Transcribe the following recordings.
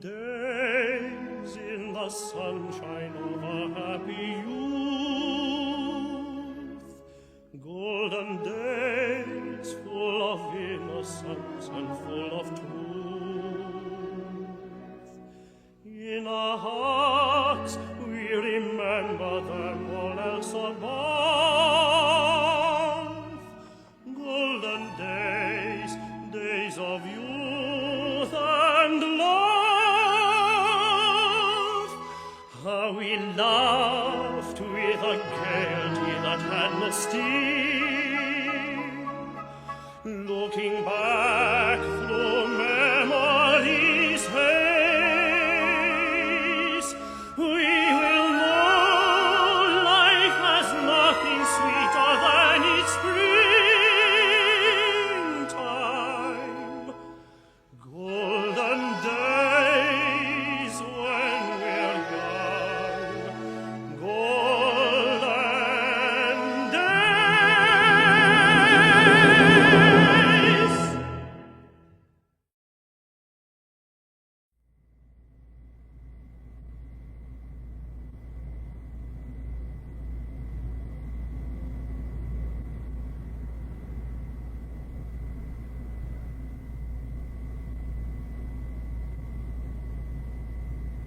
days in the sunshine of a happy youth, golden days full of innocence and full of truth. In our hearts we remember them all else above, golden days, days of youth and love. How we laughed with a gaiety that had no sting, looking back through memory's haze. We will know life has nothing sweeter than its springtime. Golden days when we're young, golden days.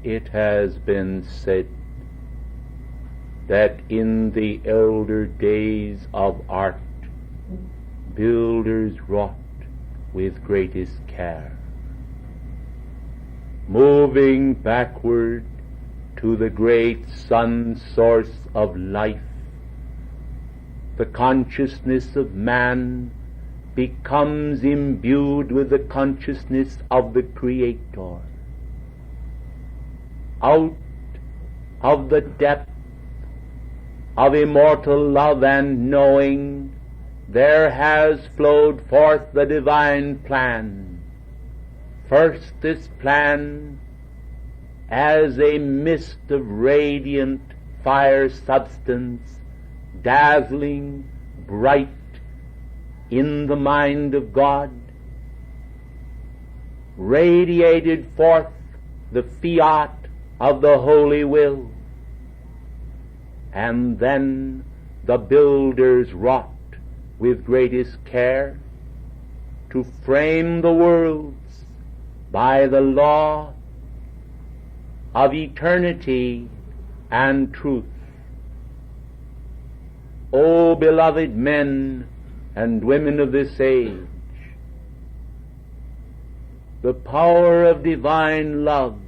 It has been said that in the elder days of art, builders wrought with greatest care, moving backward to the great sun source of life. The consciousness of man becomes imbued with the consciousness of the Creator. Out of the depth of immortal love and knowing, there has flowed forth the divine plan. First, this plan as a mist of radiant fire substance, dazzling, bright in the mind of God, radiated forth the fiat of the holy will, and then the builders wrought with greatest care to frame the worlds by the law of eternity and truth. O beloved men and women of this age, the power of divine love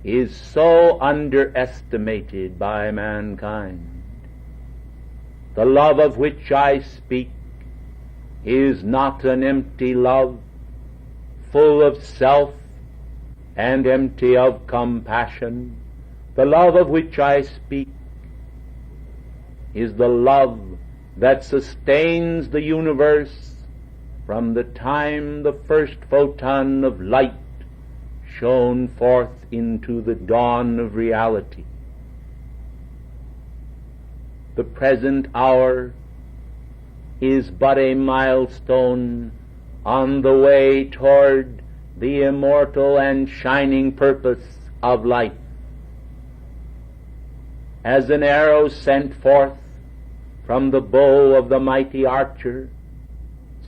is so underestimated by mankind. The love of which I speak is not an empty love, full of self and empty of compassion. The love of which I speak is the love that sustains the universe from the time the first photon of light shone forth into the dawn of reality. The present hour is but a milestone on the way toward the immortal and shining purpose of life. As an arrow sent forth from the bow of the mighty archer,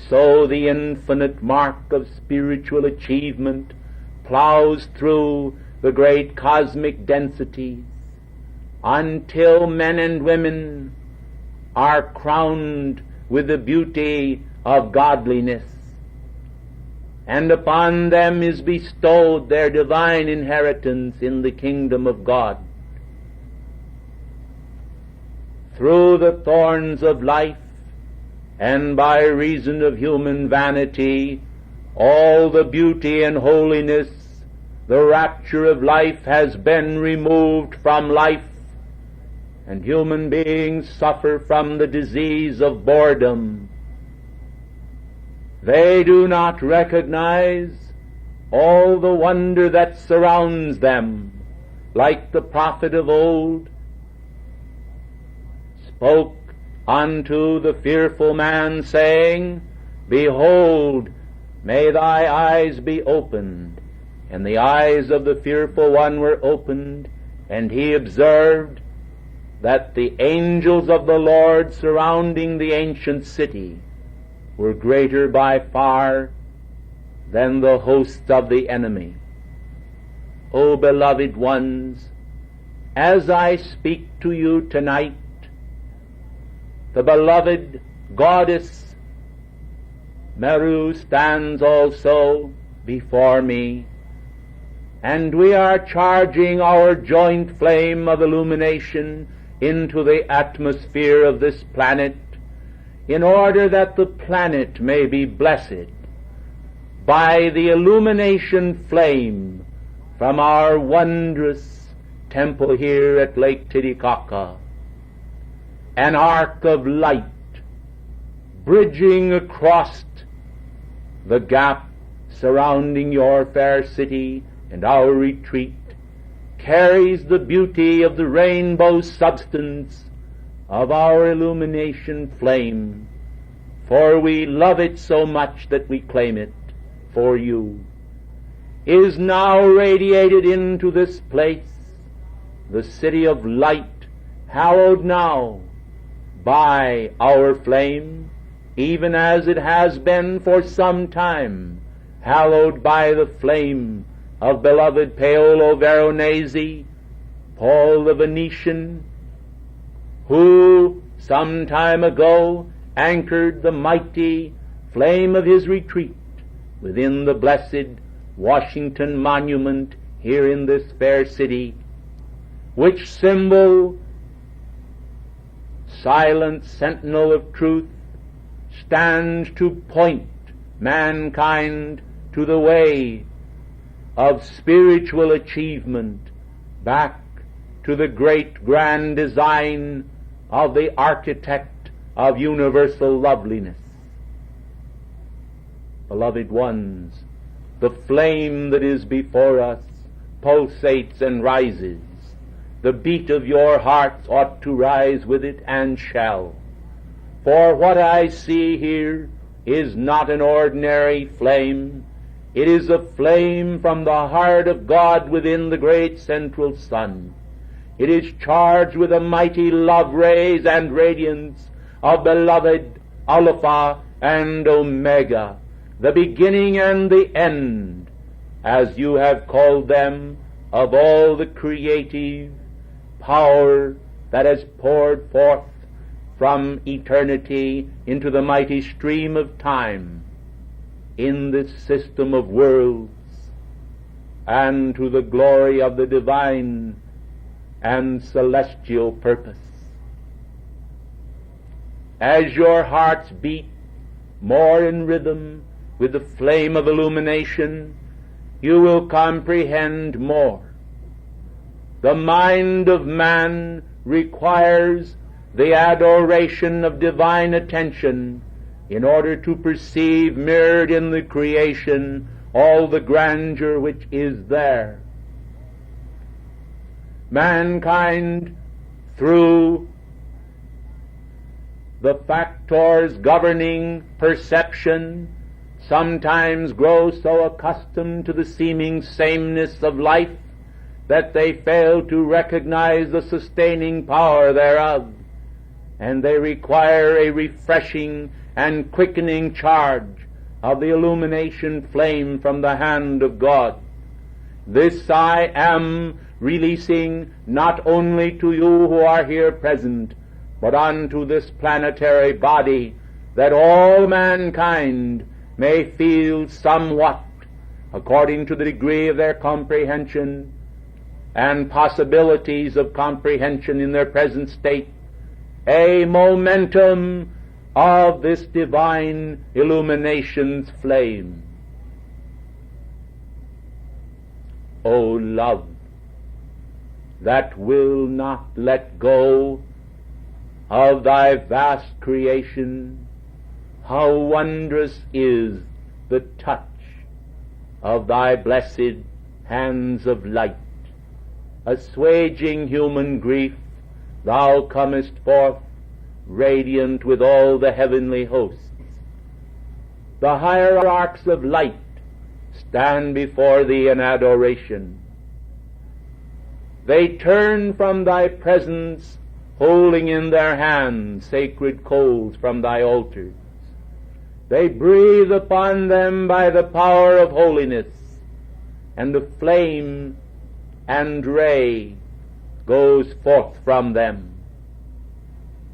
so the infinite mark of spiritual achievement plows through the great cosmic densities until men and women are crowned with the beauty of godliness, and upon them is bestowed their divine inheritance in the kingdom of God. Through the thorns of life, and by reason of human vanity, all the beauty and holiness, the rapture of life has been removed from life, and human beings suffer from the disease of boredom. They do not recognize all the wonder that surrounds them, like the prophet of old spoke unto the fearful man, saying, Behold, may thy eyes be opened, And the eyes of the fearful one were opened, and he observed that the angels of the Lord surrounding the ancient city were greater by far than the hosts of the enemy. O beloved ones, as I speak to you tonight, the beloved goddess Meru stands also before me, and we are charging our joint flame of illumination into the atmosphere of this planet, in order that the planet may be blessed by the illumination flame from our wondrous temple here at Lake Titicaca, an arc of light bridging across the gap surrounding your fair city and our retreat, carries the beauty of the rainbow substance of our illumination flame, for we love it so much that we claim it for you, is now radiated into this place, the city of light, hallowed now by our flame, even as it has been for some time hallowed by the flame of beloved Paolo Veronese, Paul the Venetian, who some time ago anchored the mighty flame of his retreat within the blessed Washington Monument here in this fair city, which symbol, silent sentinel of truth, stands to point mankind to the way of spiritual achievement, back to the great grand design of the architect of universal loveliness. Beloved ones, the flame that is before us pulsates and rises. The beat of your hearts ought to rise with it, and shall. For what I see here is not an ordinary flame. It is a flame from the heart of God within the great central sun. It is charged with the mighty love rays and radiance of beloved Alpha and Omega, the beginning and the end, as you have called them, of all the creative power that has poured forth from eternity into the mighty stream of time in this system of worlds, and to the glory of the divine and celestial purpose. As your hearts beat more in rhythm with the flame of illumination, you will comprehend more. The mind of man requires the adoration of divine attention in order to perceive mirrored in the creation all the grandeur which is there. Mankind, through the factors governing perception, sometimes grow so accustomed to the seeming sameness of life that they fail to recognize the sustaining power thereof, and they require a refreshing and quickening charge of the illumination flame from the hand of God. This I am releasing not only to you who are here present, but unto this planetary body, that all mankind may feel somewhat, according to the degree of their comprehension and possibilities of comprehension in their present state, a momentum of this divine illumination's flame. O love that will not let go of thy vast creation, how wondrous is the touch of thy blessed hands of light. Assuaging human grief, thou comest forth radiant with all the heavenly hosts. The hierarchs of light stand before thee in adoration. They turn from thy presence, holding in their hands sacred coals from thy altars. They breathe upon them by the power of holiness, and the flame and ray goes forth from them.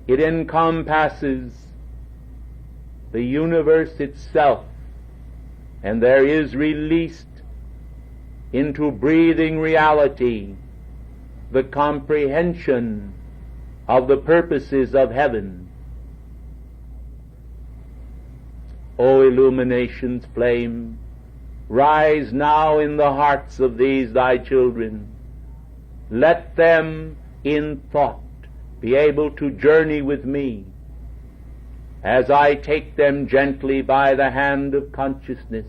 It encompasses the universe itself, and there is released into breathing reality the comprehension of the purposes of heaven. O illumination's flame, rise now in the hearts of these thy children. Let them in thought be able to journey with me as I take them gently by the hand of consciousness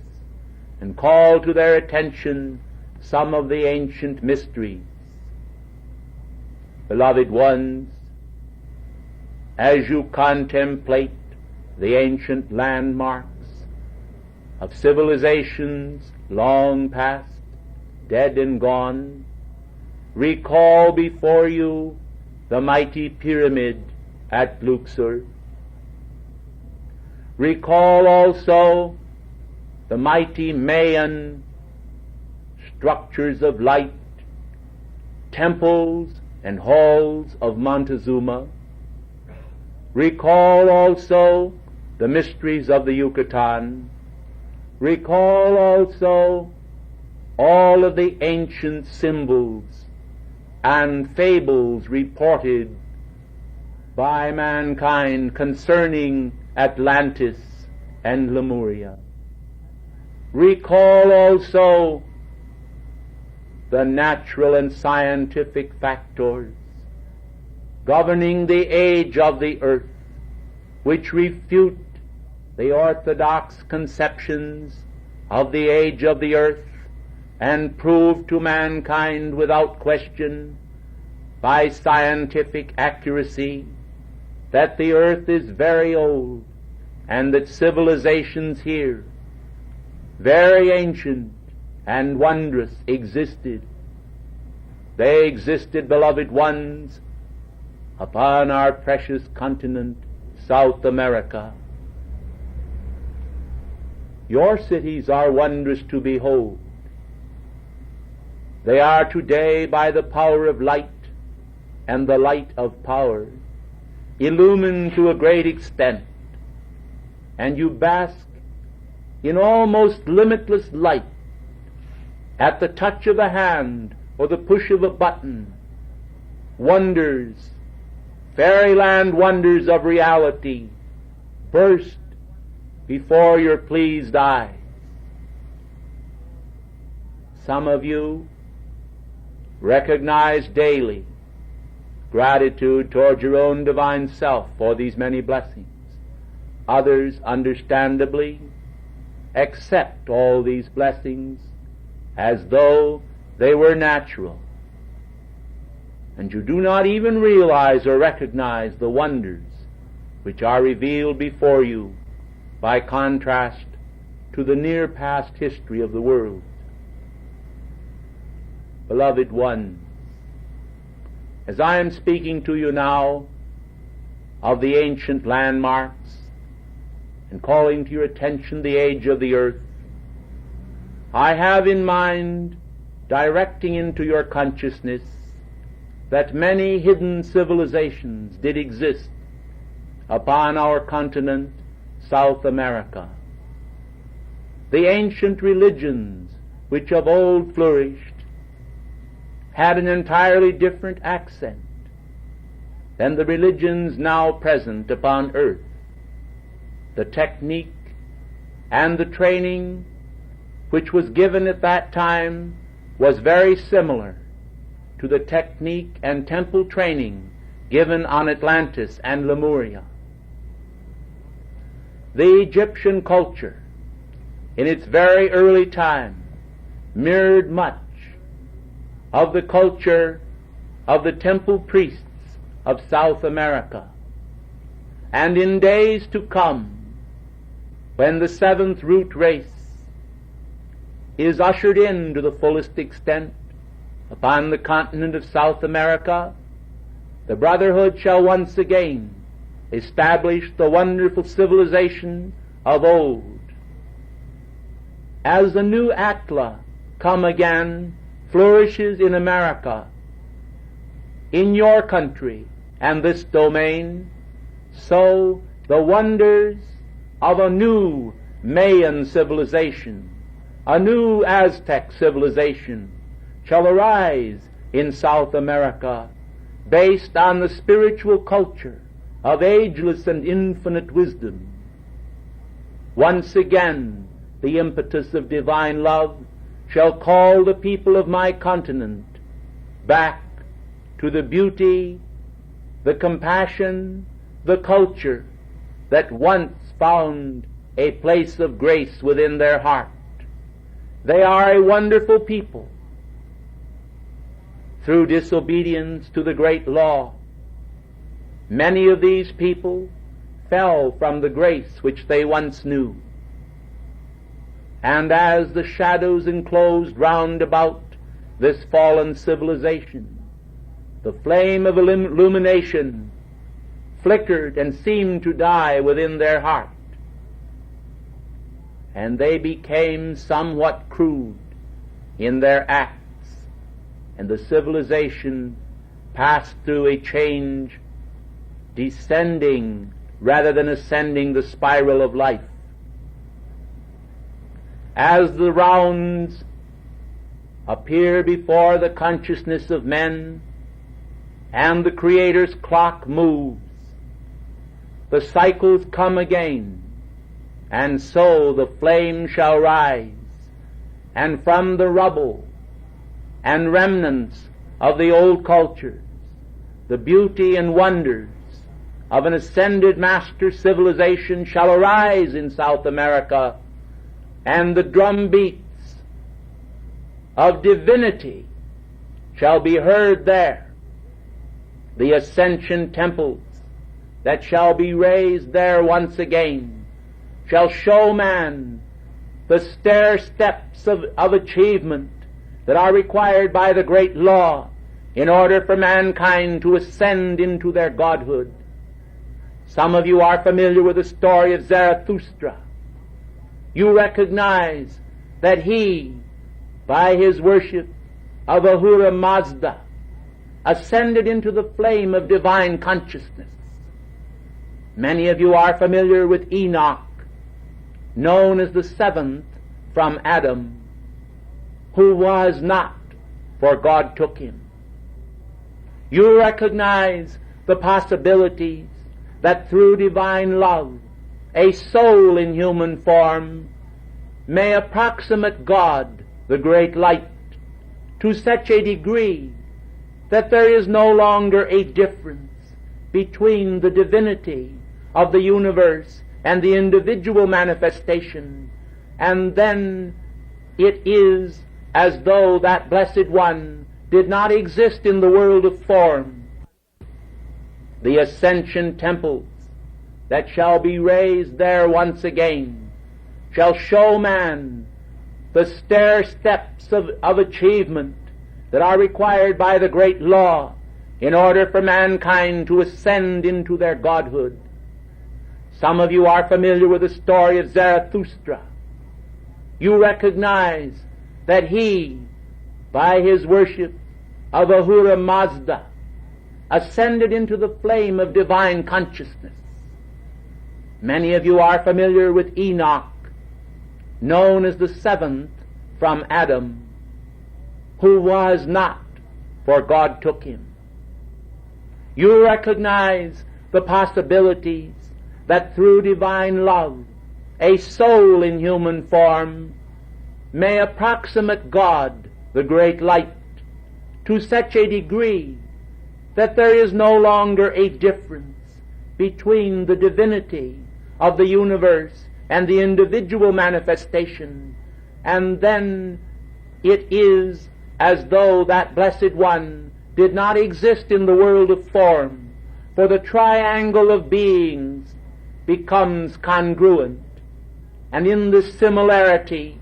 and call to their attention some of the ancient mysteries. Beloved ones, as you contemplate the ancient landmarks of civilizations long past, dead and gone, recall before you the mighty pyramid at Luxor. Recall also the mighty Mayan structures of light, temples and halls of Montezuma. Recall also the mysteries of the Yucatan. Recall also all of the ancient symbols and fables reported by mankind concerning Atlantis and Lemuria. Recall also the natural and scientific factors governing the age of the earth, which refute the orthodox conceptions of the age of the earth and prove to mankind without question by scientific accuracy that the earth is very old and that civilizations here, very ancient and wondrous, existed. They existed, beloved ones, upon our precious continent, South America. Your cities are wondrous to behold. They are today, by the power of light and the light of power, illumined to a great extent, and you bask in almost limitless light at the touch of a hand or the push of a button. Wonders, fairyland wonders of reality burst before your pleased eyes. Some of you recognize daily gratitude toward your own divine self for these many blessings. Others, understandably, accept all these blessings as though they were natural, and you do not even realize or recognize the wonders which are revealed before you by contrast to the near past history of the world. Beloved ones, as I am speaking to you now of the ancient landmarks and calling to your attention the age of the earth, I have in mind directing into your consciousness that many hidden civilizations did exist upon our continent, South America. The ancient religions which of old flourished had an entirely different accent than the religions now present upon earth. The technique and the training which was given at that time was very similar to the technique and temple training given on Atlantis and Lemuria. The Egyptian culture, in its very early time, mirrored much of the culture of the temple priests of South America. And in days to come, when the seventh root race is ushered in to the fullest extent upon the continent of South America, the brotherhood shall once again establish the wonderful civilization of old. As the new Atla come again flourishes in America, in your country and this domain, so the wonders of a new Mayan civilization, a new Aztec civilization, shall arise in South America based on the spiritual culture of ageless and infinite wisdom. Once again, the impetus of divine love shall call the people of my continent back to the beauty, the compassion, the culture that once found a place of grace within their heart. They are a wonderful people. Through disobedience to the great law, many of these people fell from the grace which they once knew. And as the shadows enclosed round about this fallen civilization, the flame of illumination flickered and seemed to die within their heart, and they became somewhat crude in their acts, and the civilization passed through a change, descending rather than ascending the spiral of life. As the rounds appear before the consciousness of men, and the Creator's clock moves, the cycles come again, and so the flame shall rise, and from the rubble and remnants of the old cultures, the beauty and wonders of an ascended master civilization shall arise in South America, and the drum beats of divinity shall be heard there. The ascension temples that shall be raised there once again shall show man the stair steps of achievement that are required by the great law in order for mankind to ascend into their godhood. Some of you are familiar with the story of Zarathustra. You recognize that he, by his worship of Ahura Mazda, ascended into the flame of divine consciousness. Many of you are familiar with Enoch, known as the seventh from Adam, who was not, for God took him. You recognize the possibilities that through divine love, a soul in human form may approximate God, the great light, to such a degree that there is no longer a difference between the divinity of the universe and the individual manifestation, and then it is as though that Blessed One did not exist in the world of form. The ascension temples that shall be raised there once again shall show man the stair steps of achievement that are required by the great law in order for mankind to ascend into their godhood. Some of you are familiar with the story of Zarathustra. You recognize that he, by his worship of Ahura Mazda, ascended into the flame of divine consciousness. Many of you are familiar with Enoch, known as the seventh from Adam, who was not, for God took him. You recognize the possibilities that through divine love, a soul in human form may approximate God, the great light, to such a degree that there is no longer a difference between the divinity of the universe and the individual manifestation, and then it is as though that Blessed One did not exist in the world of form, for the triangle of beings becomes congruent, and in this similarity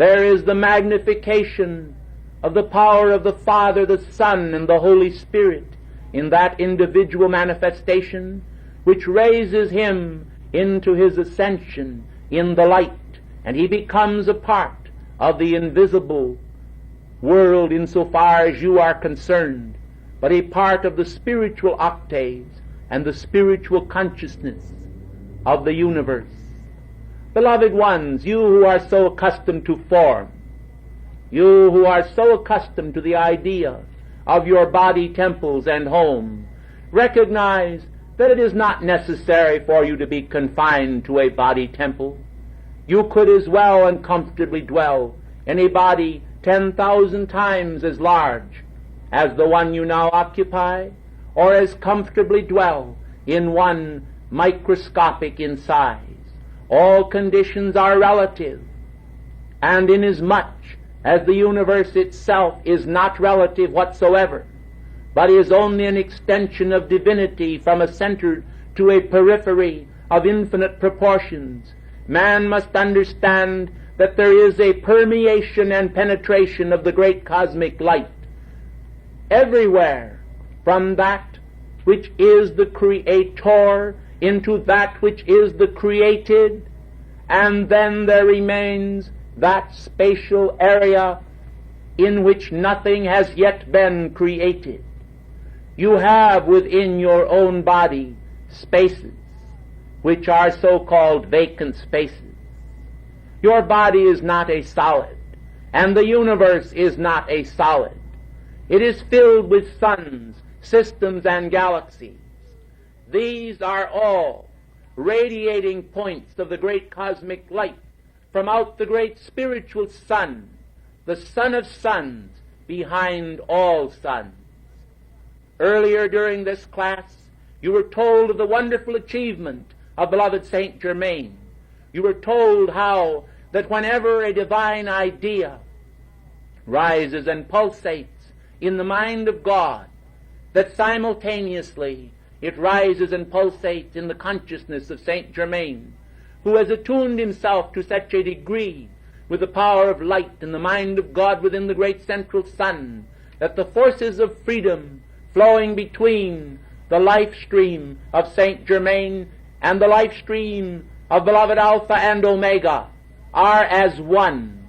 there is the magnification of the power of the Father, the Son, and the Holy Spirit in that individual manifestation, which raises him into his ascension in the light, and he becomes a part of the invisible world insofar as you are concerned, but a part of the spiritual octaves and the spiritual consciousness of the universe. Beloved ones, you who are so accustomed to form, you who are so accustomed to the idea of your body temples and home, recognize that it is not necessary for you to be confined to a body temple. You could as well and comfortably dwell in a body 10,000 times as large as the one you now occupy, or as comfortably dwell in one microscopic in size. All conditions are relative, and inasmuch as the universe itself is not relative whatsoever, but is only an extension of divinity from a center to a periphery of infinite proportions, man must understand that there is a permeation and penetration of the great cosmic light everywhere, from that which is the Creator into that which is the created, and then there remains that spatial area in which nothing has yet been created. You have within your own body spaces which are so-called vacant spaces. Your body is not a solid, and the universe is not a solid. It is filled with suns, systems, and galaxies. These are all radiating points of the great cosmic light from out the great spiritual sun, the Son of suns, behind all suns. Earlier during this class, you were told of the wonderful achievement of beloved Saint Germain. You were told how that whenever a divine idea rises and pulsates in the mind of God, that simultaneously it rises and pulsates in the consciousness of Saint Germain, who has attuned himself to such a degree with the power of light in the mind of God within the great central sun, that the forces of freedom flowing between the life stream of Saint Germain and the life stream of beloved Alpha and Omega are as one.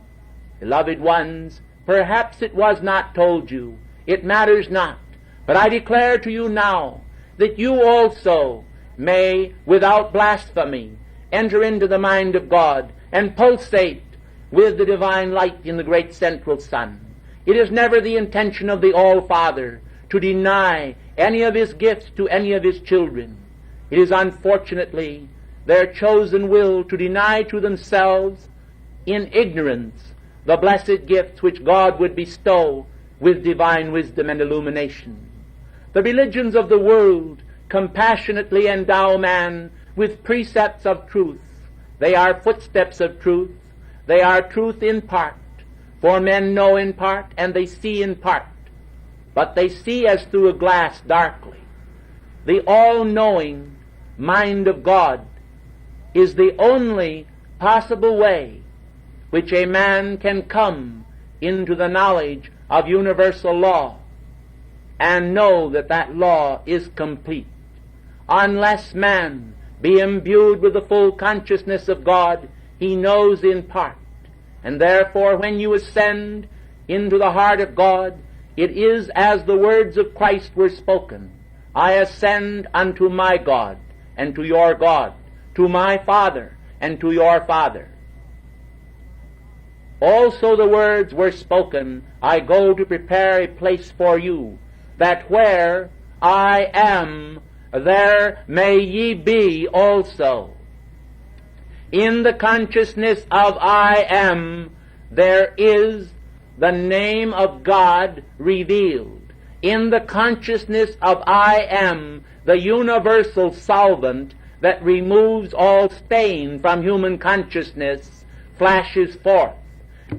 Beloved ones, perhaps it was not told you, it matters not, but I declare to you now that you also may, without blasphemy, enter into the mind of God and pulsate with the divine light in the great central sun. It is never the intention of the All-Father to deny any of his gifts to any of his children. It is unfortunately their chosen will to deny to themselves in ignorance the blessed gifts which God would bestow with divine wisdom and illumination. The religions of the world compassionately endow man with precepts of truth. They are footsteps of truth. They are truth in part. For men know in part and they see in part. But they see as through a glass darkly. The all-knowing mind of God is the only possible way which a man can come into the knowledge of universal law and know that that law is complete. Unless man be imbued with the full consciousness of God, he knows in part. And therefore, when you ascend into the heart of God, it is as the words of Christ were spoken, I ascend unto my God and to your God, to my Father and to your Father. Also the words were spoken, I go to prepare a place for you, that where I am, there may ye be also. In the consciousness of I am, there is the name of God revealed. In the consciousness of I am, the universal solvent that removes all stain from human consciousness flashes forth.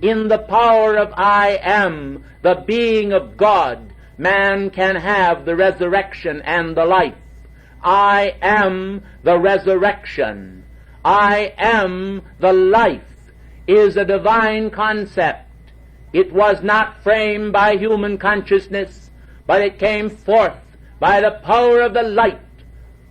In the power of I am, the being of God, man can have the resurrection and the life. I am the resurrection. I am the life. is a divine concept. It was not framed by human consciousness, but it came forth by the power of the light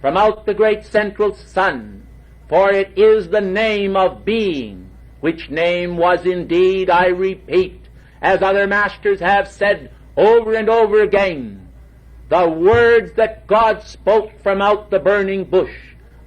from out the great central sun, for it is the name of being, which name was indeed, I repeat, as other masters have said over and over again, the words that God spoke from out the burning bush,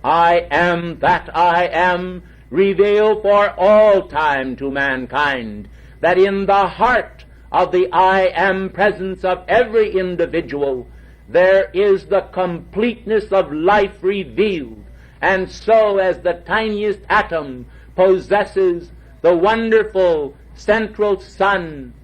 I am that I am, reveal for all time to mankind that in the heart of the I am presence of every individual there is the completeness of life revealed, and so as the tiniest atom possesses the wonderful central sun,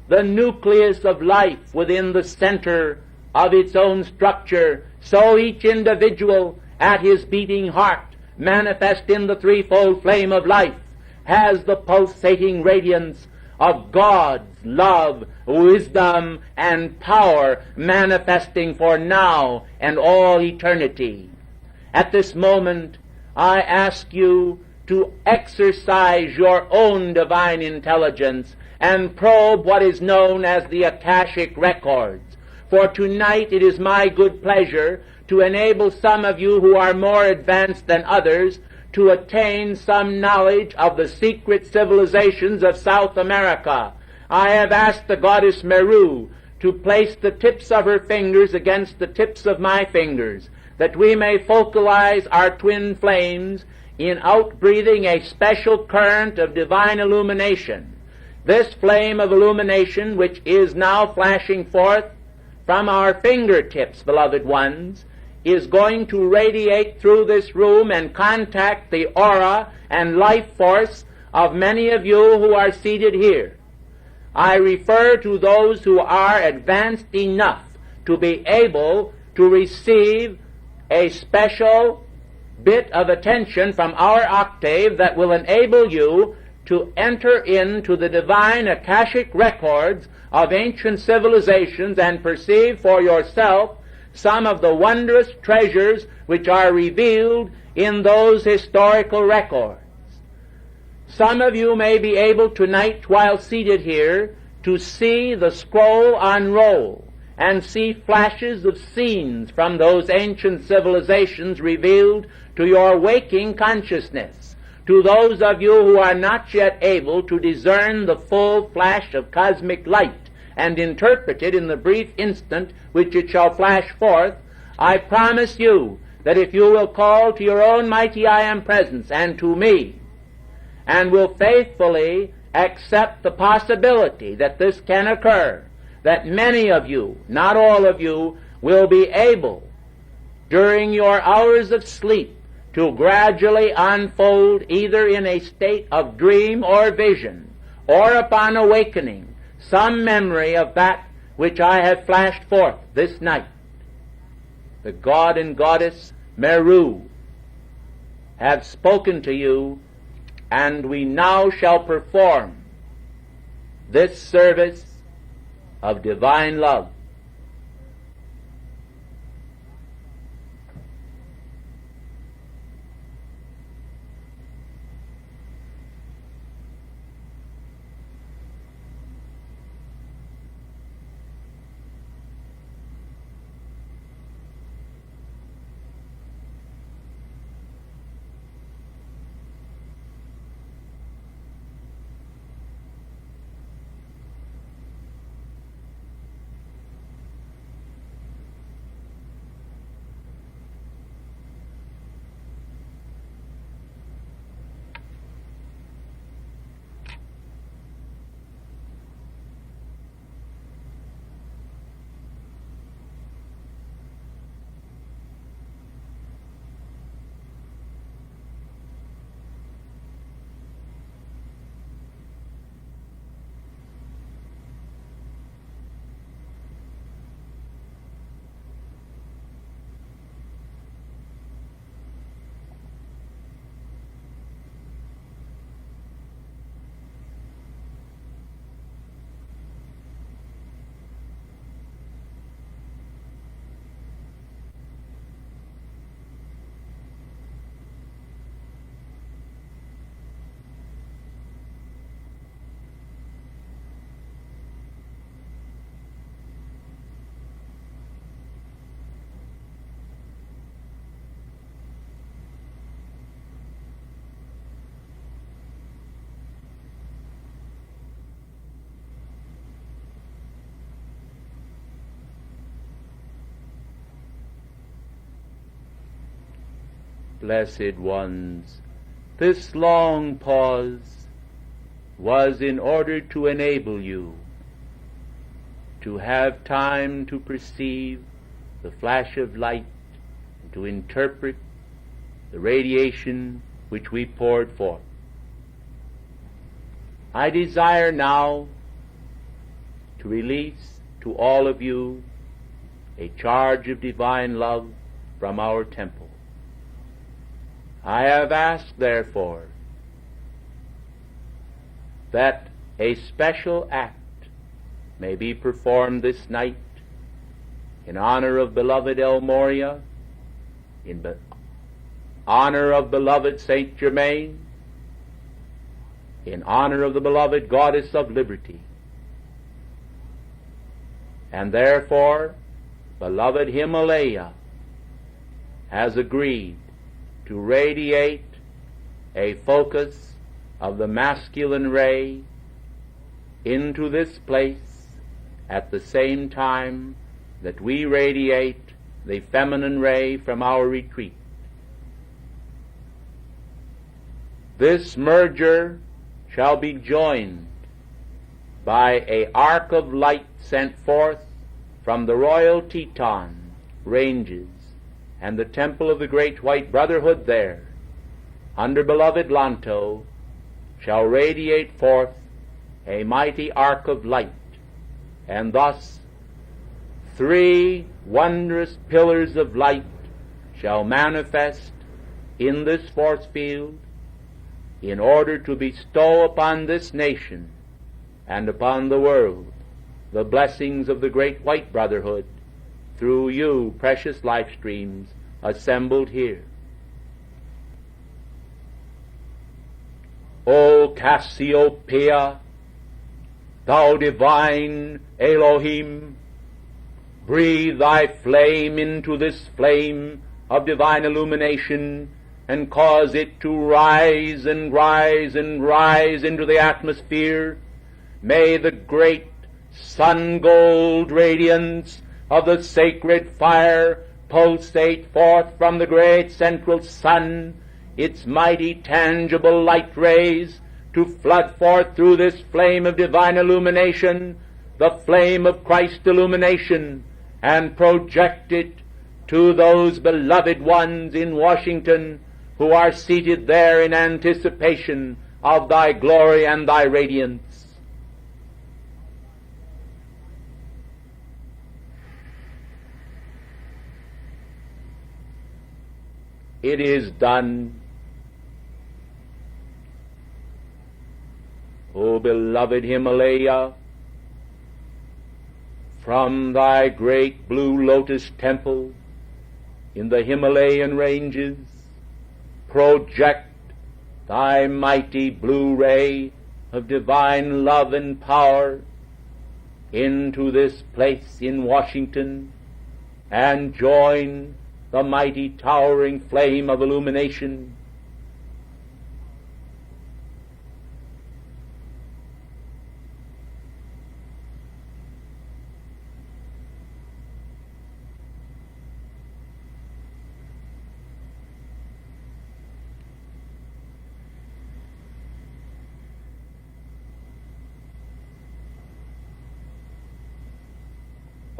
the nucleus of life within the center of its own structure, so each individual at his beating heart, manifest in the threefold flame of life, has the pulsating radiance of God's love, wisdom, and power manifesting for now and all eternity. At this moment, I ask you to exercise your own divine intelligence and probe what is known as the Akashic records. For tonight it is my good pleasure to enable some of you who are more advanced than others to attain some knowledge of the secret civilizations of South America. I have asked the goddess Meru to place the tips of her fingers against the tips of my fingers, that we may focalize our twin flames in outbreathing a special current of divine illumination. This flame of illumination, which is now flashing forth from our fingertips, beloved ones, is going to radiate through this room and contact the aura and life force of many of you who are seated here. I refer to those who are advanced enough to be able to receive a special bit of attention from our octave that will enable you to enter into the divine Akashic records of ancient civilizations and perceive for yourself some of the wondrous treasures which are revealed in those historical records. Some of you may be able tonight, while seated here, to see the scroll unroll and see flashes of scenes from those ancient civilizations revealed to your waking consciousness. To those of you who are not yet able to discern the full flash of cosmic light and interpret it in the brief instant which it shall flash forth, I promise you that if you will call to your own mighty I Am presence and to me, and will faithfully accept the possibility that this can occur, that many of you, not all of you, will be able, during your hours of sleep, to gradually unfold either in a state of dream or vision, or upon awakening, some memory of that which I have flashed forth this night. The god and goddess Meru have spoken to you, and we now shall perform this service of divine love. Blessed ones, this long pause was in order to enable you to have time to perceive the flash of light and to interpret the radiation which we poured forth. I desire now to release to all of you a charge of divine love from our temple. I have asked, therefore, that a special act may be performed this night in honor of beloved El Moria, in honor of beloved Saint Germain, in honor of the beloved Goddess of Liberty. And therefore, beloved Himalaya has agreed to radiate a focus of the masculine ray into this place at the same time that we radiate the feminine ray from our retreat. This merger shall be joined by an arc of light sent forth from the royal Teton ranges and the temple of the great white brotherhood there, under beloved Lanto, shall radiate forth a mighty arc of light, and thus 3 wondrous pillars of light shall manifest in this force field in order to bestow upon this nation and upon the world the blessings of the great white brotherhood through you, precious life streams, assembled here. O Cassiopeia, thou divine Elohim, breathe thy flame into this flame of divine illumination and cause it to rise and rise and rise into the atmosphere. May the great sun-gold radiance of the sacred fire pulsate forth from the great central sun, its mighty tangible light rays, to flood forth through this flame of divine illumination, the flame of Christ illumination, and project it to those beloved ones in Washington who are seated there in anticipation of thy glory and thy radiance. It is done. O beloved Himalaya, from thy great blue lotus temple in the Himalayan ranges, project thy mighty blue ray of divine love and power into this place in Washington, and join the mighty towering flame of illumination.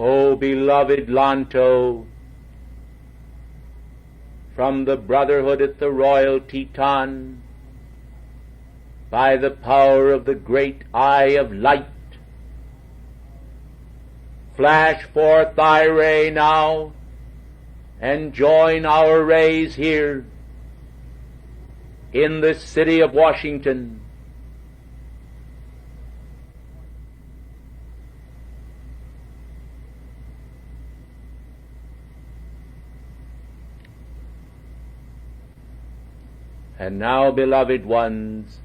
O beloved Lanto, from the brotherhood at the royal Teton, by the power of the great eye of light, flash forth thy ray now, and join our rays here in the city of Washington. And now, beloved ones,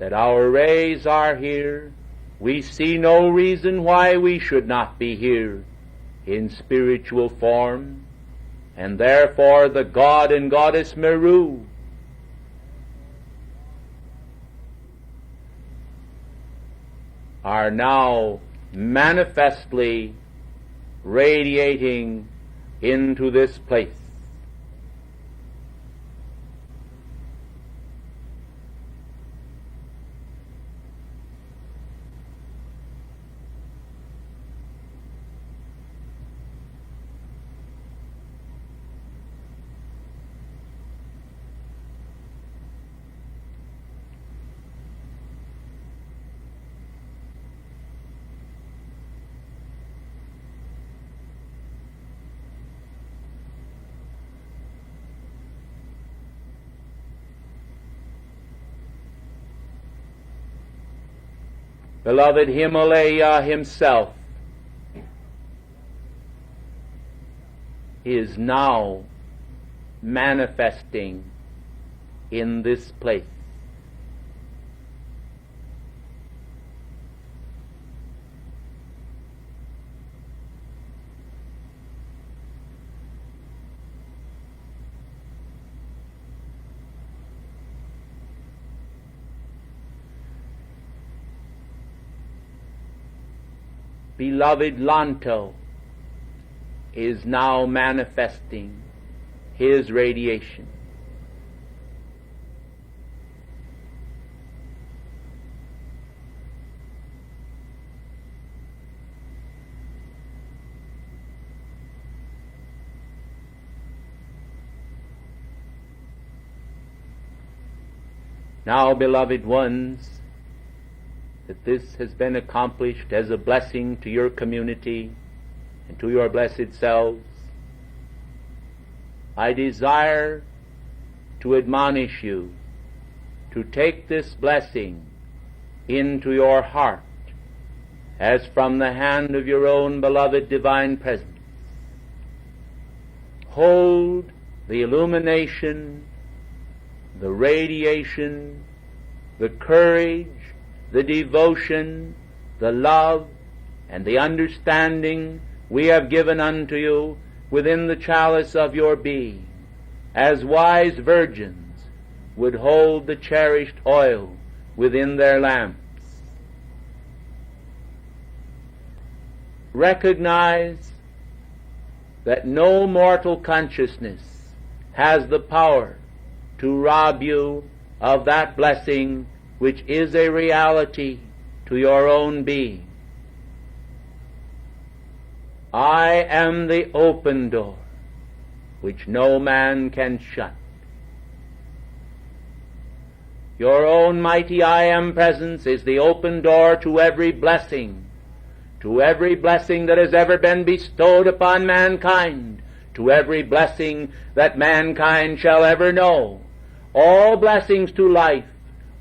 that our rays are here, we see no reason why we should not be here in spiritual form, and therefore the God and Goddess Meru are now manifestly radiating into this place. Beloved, Himalaya himself is now manifesting in this place. Beloved Lanto is now manifesting his radiation. Now, beloved ones, that this has been accomplished as a blessing to your community and to your blessed selves, I desire to admonish you to take this blessing into your heart as from the hand of your own beloved divine presence. Hold the illumination, the radiation, the courage, the devotion, the love, and the understanding we have given unto you within the chalice of your being, as wise virgins would hold the cherished oil within their lamps. Recognize that no mortal consciousness has the power to rob you of that blessing which is a reality to your own being. I am the open door, which no man can shut. Your own mighty I Am presence is the open door to every blessing that has ever been bestowed upon mankind, to every blessing that mankind shall ever know. All blessings to life,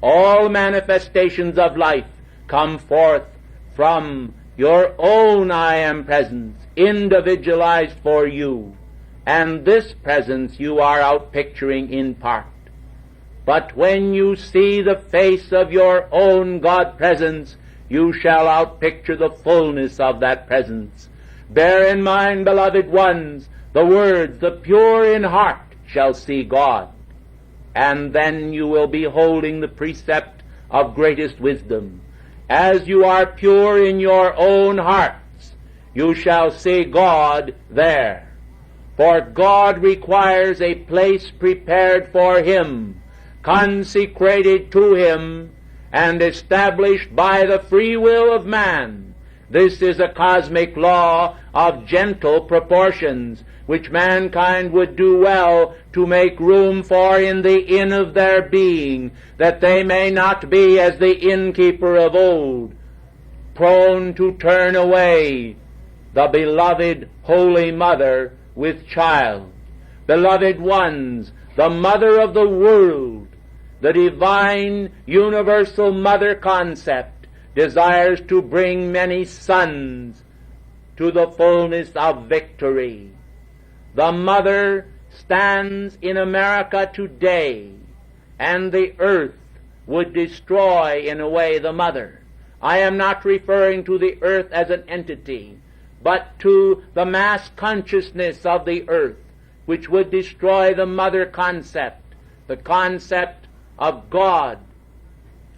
all manifestations of life come forth from your own I Am presence, individualized for you. And this presence you are outpicturing in part. But when you see the face of your own God presence, you shall outpicture the fullness of that presence. Bear in mind, beloved ones, the words, the pure in heart shall see God. And then you will be holding the precept of greatest wisdom. As you are pure in your own hearts, you shall see God there. For God requires a place prepared for Him, consecrated to Him, and established by the free will of man. This is a cosmic law of gentle proportions, which mankind would do well to make room for in the inn of their being, that they may not be as the innkeeper of old, prone to turn away the beloved Holy Mother with child. Beloved ones, the Mother of the world, the divine universal mother concept, desires to bring many sons to the fullness of victory. The mother stands in America today, and the earth would destroy, in a way, the mother. I am not referring to the earth as an entity, but to the mass consciousness of the earth, which would destroy the mother concept, the concept of God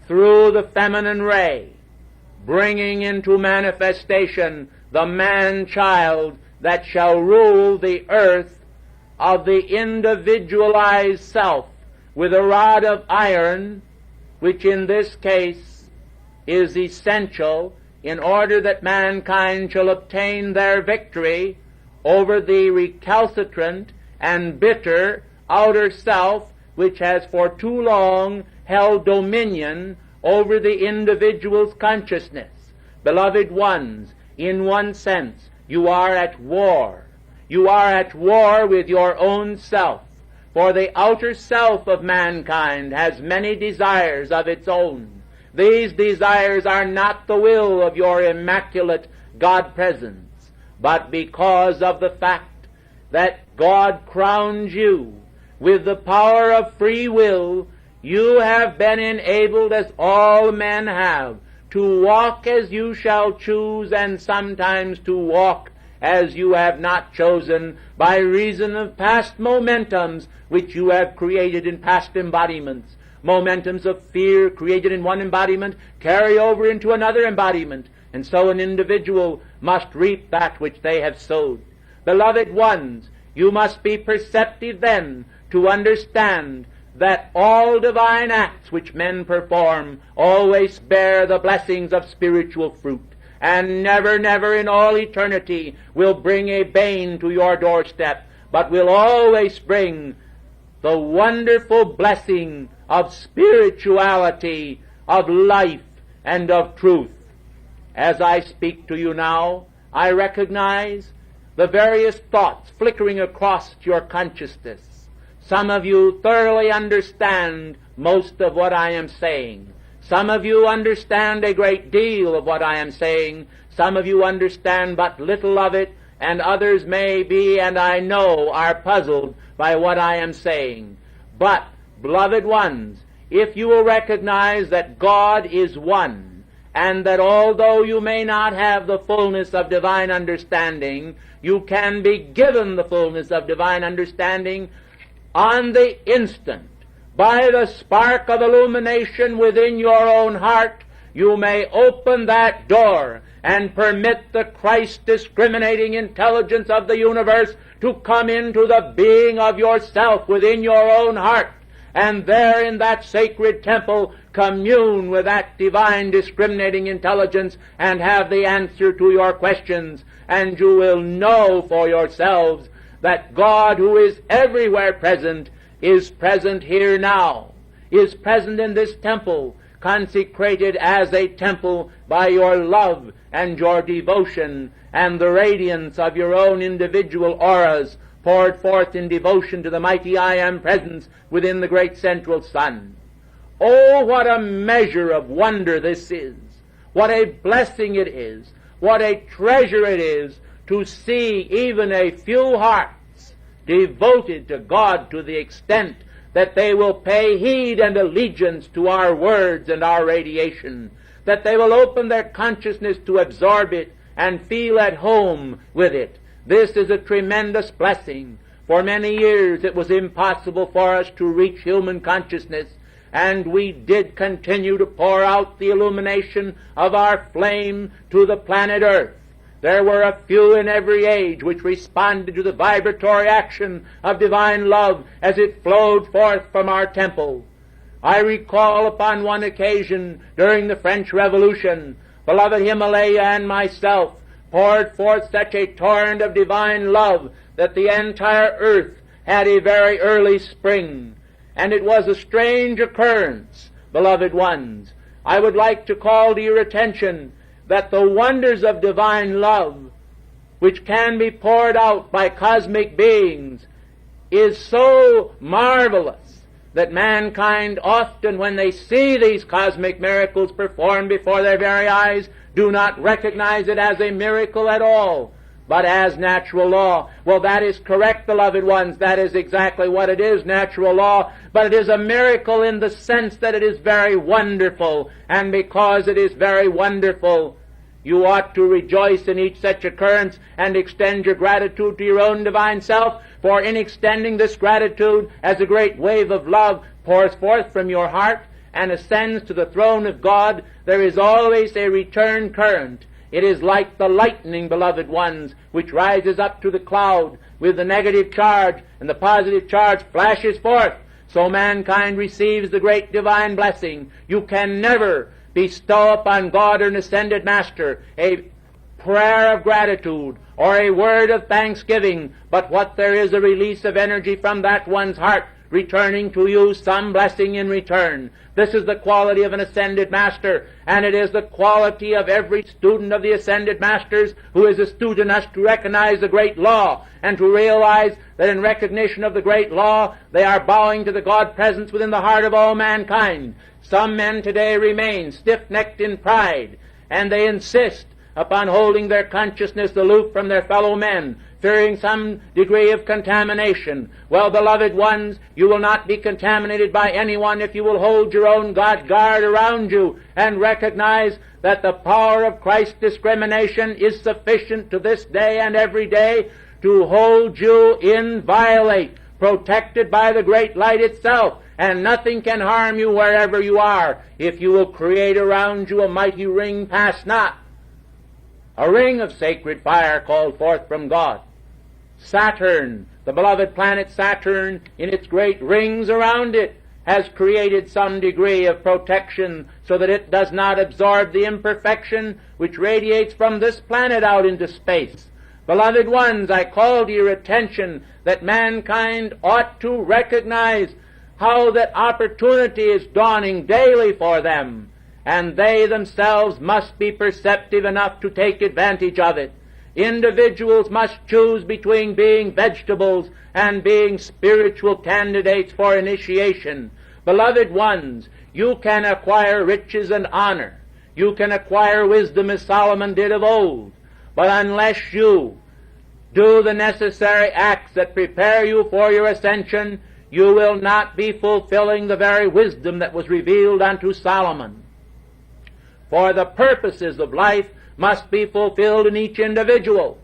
through the feminine ray, bringing into manifestation the man-child that shall rule the earth of the individualized self with a rod of iron, which in this case is essential in order that mankind shall obtain their victory over the recalcitrant and bitter outer self which has for too long held dominion over the individual's consciousness. Beloved ones, in one sense, you are at war. You are at war with your own self, for the outer self of mankind has many desires of its own. These desires are not the will of your immaculate God presence, but because of the fact that God crowns you with the power of free will, you have been enabled, as all men have, to walk as you shall choose, and sometimes to walk as you have not chosen, by reason of past momentums which you have created in past embodiments. Momentums of fear created in one embodiment carry over into another embodiment, and so an individual must reap that which they have sowed. Beloved ones, you must be perceptive then to understand that all divine acts which men perform always bear the blessings of spiritual fruit, and never, never in all eternity will bring a bane to your doorstep, but will always bring the wonderful blessing of spirituality, of life, and of truth. As I speak to you now, I recognize the various thoughts flickering across your consciousness. Some of you thoroughly understand most of what I am saying. Some of you understand a great deal of what I am saying. Some of you understand but little of it, and others may be, and I know, are puzzled by what I am saying. But, beloved ones, if you will recognize that God is one, and that although you may not have the fullness of divine understanding, you can be given the fullness of divine understanding on the instant, by the spark of illumination within your own heart, you may open that door and permit the Christ-discriminating intelligence of the universe to come into the being of yourself within your own heart, and there in that sacred temple commune with that divine discriminating intelligence and have the answer to your questions, and you will know for yourselves that God, who is everywhere present, is present here now, is present in this temple, consecrated as a temple by your love and your devotion and the radiance of your own individual auras poured forth in devotion to the mighty I Am presence within the great central sun. Oh, what a measure of wonder this is! What a blessing it is! What a treasure it is to see even a few hearts devoted to God to the extent that they will pay heed and allegiance to our words and our radiation, that they will open their consciousness to absorb it and feel at home with it. This is a tremendous blessing. For many years it was impossible for us to reach human consciousness, and we did continue to pour out the illumination of our flame to the planet Earth. There were a few in every age which responded to the vibratory action of divine love as it flowed forth from our temple. I recall upon one occasion during the French Revolution, beloved Himalaya and myself poured forth such a torrent of divine love that the entire earth had a very early spring. And it was a strange occurrence, beloved ones. I would like to call to your attention that the wonders of divine love, which can be poured out by cosmic beings, is so marvelous that mankind often, when they see these cosmic miracles performed before their very eyes, do not recognize it as a miracle at all, but as natural law. Well, that is correct, beloved ones. That is exactly what it is, natural law. But it is a miracle in the sense that it is very wonderful. And because it is very wonderful, you ought to rejoice in each such occurrence and extend your gratitude to your own divine self, for in extending this gratitude as a great wave of love pours forth from your heart and ascends to the throne of God, there is always a return current. It is like the lightning, beloved ones, which rises up to the cloud with the negative charge, and the positive charge flashes forth. So mankind receives the great divine blessing. You can never bestow upon God or an ascended master a prayer of gratitude or a word of thanksgiving, but what there is a release of energy from that one's heart returning to you some blessing in return. This is the quality of an ascended master, and it is the quality of every student of the ascended masters who is astute enough to recognize the great law and to realize that in recognition of the great law they are bowing to the God presence within the heart of all mankind. Some men today remain stiff-necked in pride, and they insist upon holding their consciousness aloof from their fellow men, fearing some degree of contamination. Well, beloved ones, you will not be contaminated by anyone if you will hold your own God guard around you and recognize that the power of Christ's discrimination is sufficient to this day and every day to hold you inviolate, protected by the great light itself, and nothing can harm you wherever you are if you will create around you a mighty ring pass not, a ring of sacred fire called forth from God. Saturn, the beloved planet Saturn, in its great rings around it, has created some degree of protection so that it does not absorb the imperfection which radiates from this planet out into space. Beloved ones, I call to your attention that mankind ought to recognize how that opportunity is dawning daily for them, and they themselves must be perceptive enough to take advantage of it. Individuals must choose between being vegetables and being spiritual candidates for initiation. Beloved ones, you can acquire riches and honor. You can acquire wisdom as Solomon did of old. But unless you do the necessary acts that prepare you for your ascension, you will not be fulfilling the very wisdom that was revealed unto Solomon. For the purposes of life must be fulfilled in each individual.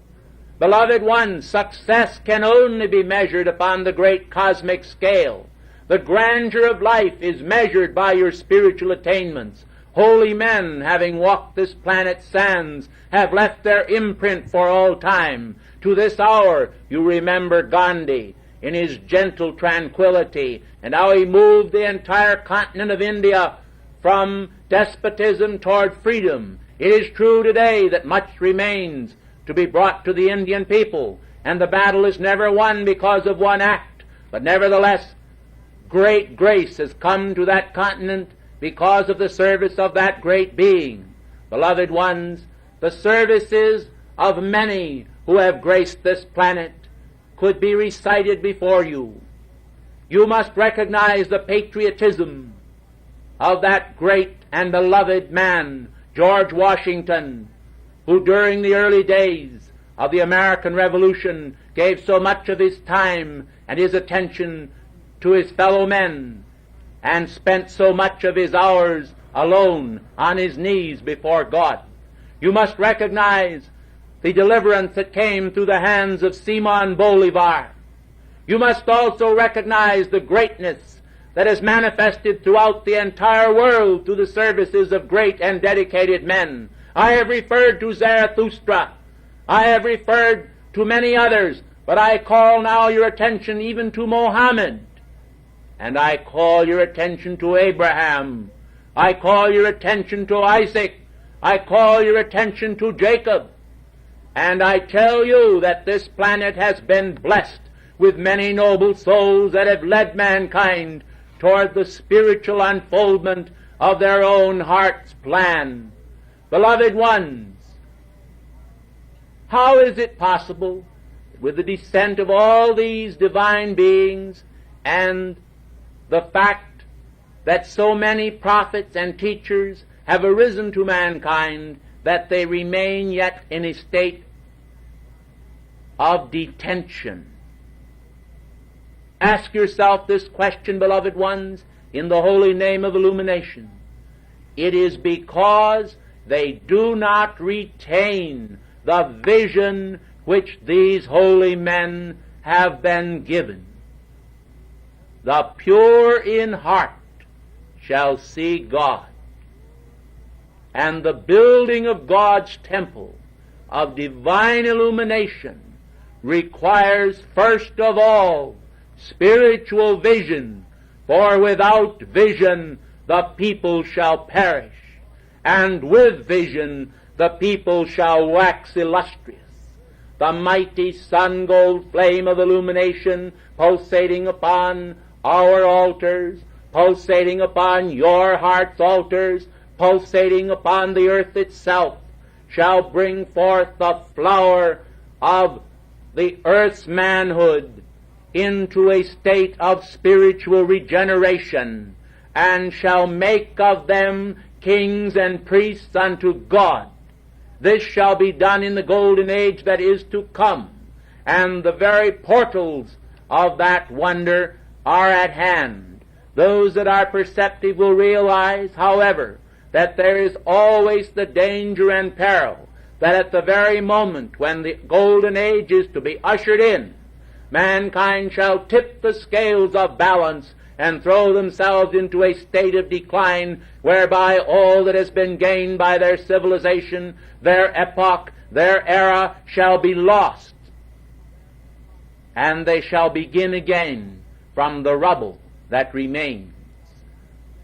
Beloved ones, success can only be measured upon the great cosmic scale. The grandeur of life is measured by your spiritual attainments. Holy men, having walked this planet's sands, have left their imprint for all time. To this hour you remember Gandhi in his gentle tranquility, and how he moved the entire continent of India from despotism toward freedom. It is true today that much remains to be brought to the Indian people, and the battle is never won because of one act, but nevertheless great grace has come to that continent because of the service of that great being. Beloved ones, the services of many who have graced this planet could be recited before you. You must recognize the patriotism of that great and beloved man, George Washington, who during the early days of the American Revolution gave so much of his time and his attention to his fellow men and spent so much of his hours alone on his knees before God. You must recognize the deliverance that came through the hands of Simon Bolivar. You must also recognize the greatness that is manifested throughout the entire world through the services of great and dedicated men. I have referred to Zarathustra. I have referred to many others, but I call now your attention even to Mohammed. And I call your attention to Abraham. I call your attention to Isaac. I call your attention to Jacob. And I tell you that this planet has been blessed with many noble souls that have led mankind toward the spiritual unfoldment of their own heart's plan. Beloved ones, how is it possible that with the descent of all these divine beings and the fact that so many prophets and teachers have arisen to mankind, that they remain yet in a state of detention? Ask yourself this question, beloved ones, in the holy name of illumination. It is because they do not retain the vision which these holy men have been given. The pure in heart shall see God. And the building of God's temple of divine illumination requires first of all spiritual vision, for without vision the people shall perish, and with vision the people shall wax illustrious. The mighty sun-gold flame of illumination pulsating upon our altars, pulsating upon your heart's altars, pulsating upon the earth itself, shall bring forth the flower of the earth's manhood into a state of spiritual regeneration, and shall make of them kings and priests unto God. This shall be done in the golden age that is to come, and the very portals of that wonder are at hand. Those that are perceptive will realize, however, that there is always the danger and peril that at the very moment when the golden age is to be ushered in, mankind shall tip the scales of balance and throw themselves into a state of decline whereby all that has been gained by their civilization, their epoch, their era shall be lost, and they shall begin again from the rubble that remains.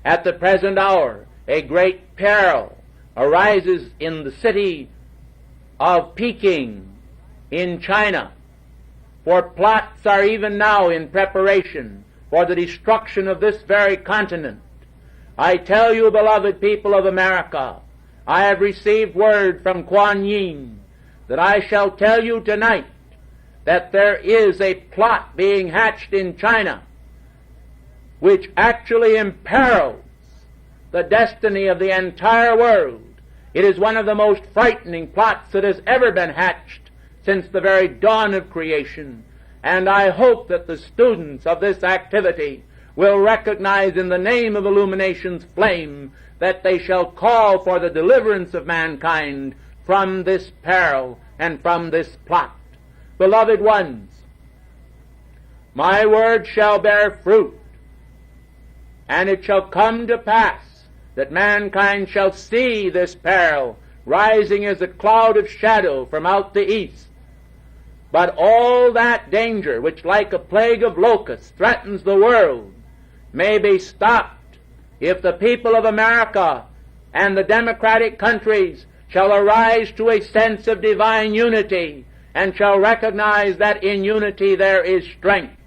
At the present hour, a great peril arises in the city of Peking in China, for plots are even now in preparation for the destruction of this very continent. I tell you, beloved people of America, I have received word from Kuan Yin that I shall tell you tonight that there is a plot being hatched in China which actually imperils the destiny of the entire world. It is one of the most frightening plots that has ever been hatched since the very dawn of creation. And I hope that the students of this activity will recognize in the name of illumination's flame that they shall call for the deliverance of mankind from this peril and from this plot. Beloved ones, my word shall bear fruit, and it shall come to pass that mankind shall see this peril rising as a cloud of shadow from out the east. But all that danger which like a plague of locusts threatens the world may be stopped if the people of America and the democratic countries shall arise to a sense of divine unity and shall recognize that in unity there is strength.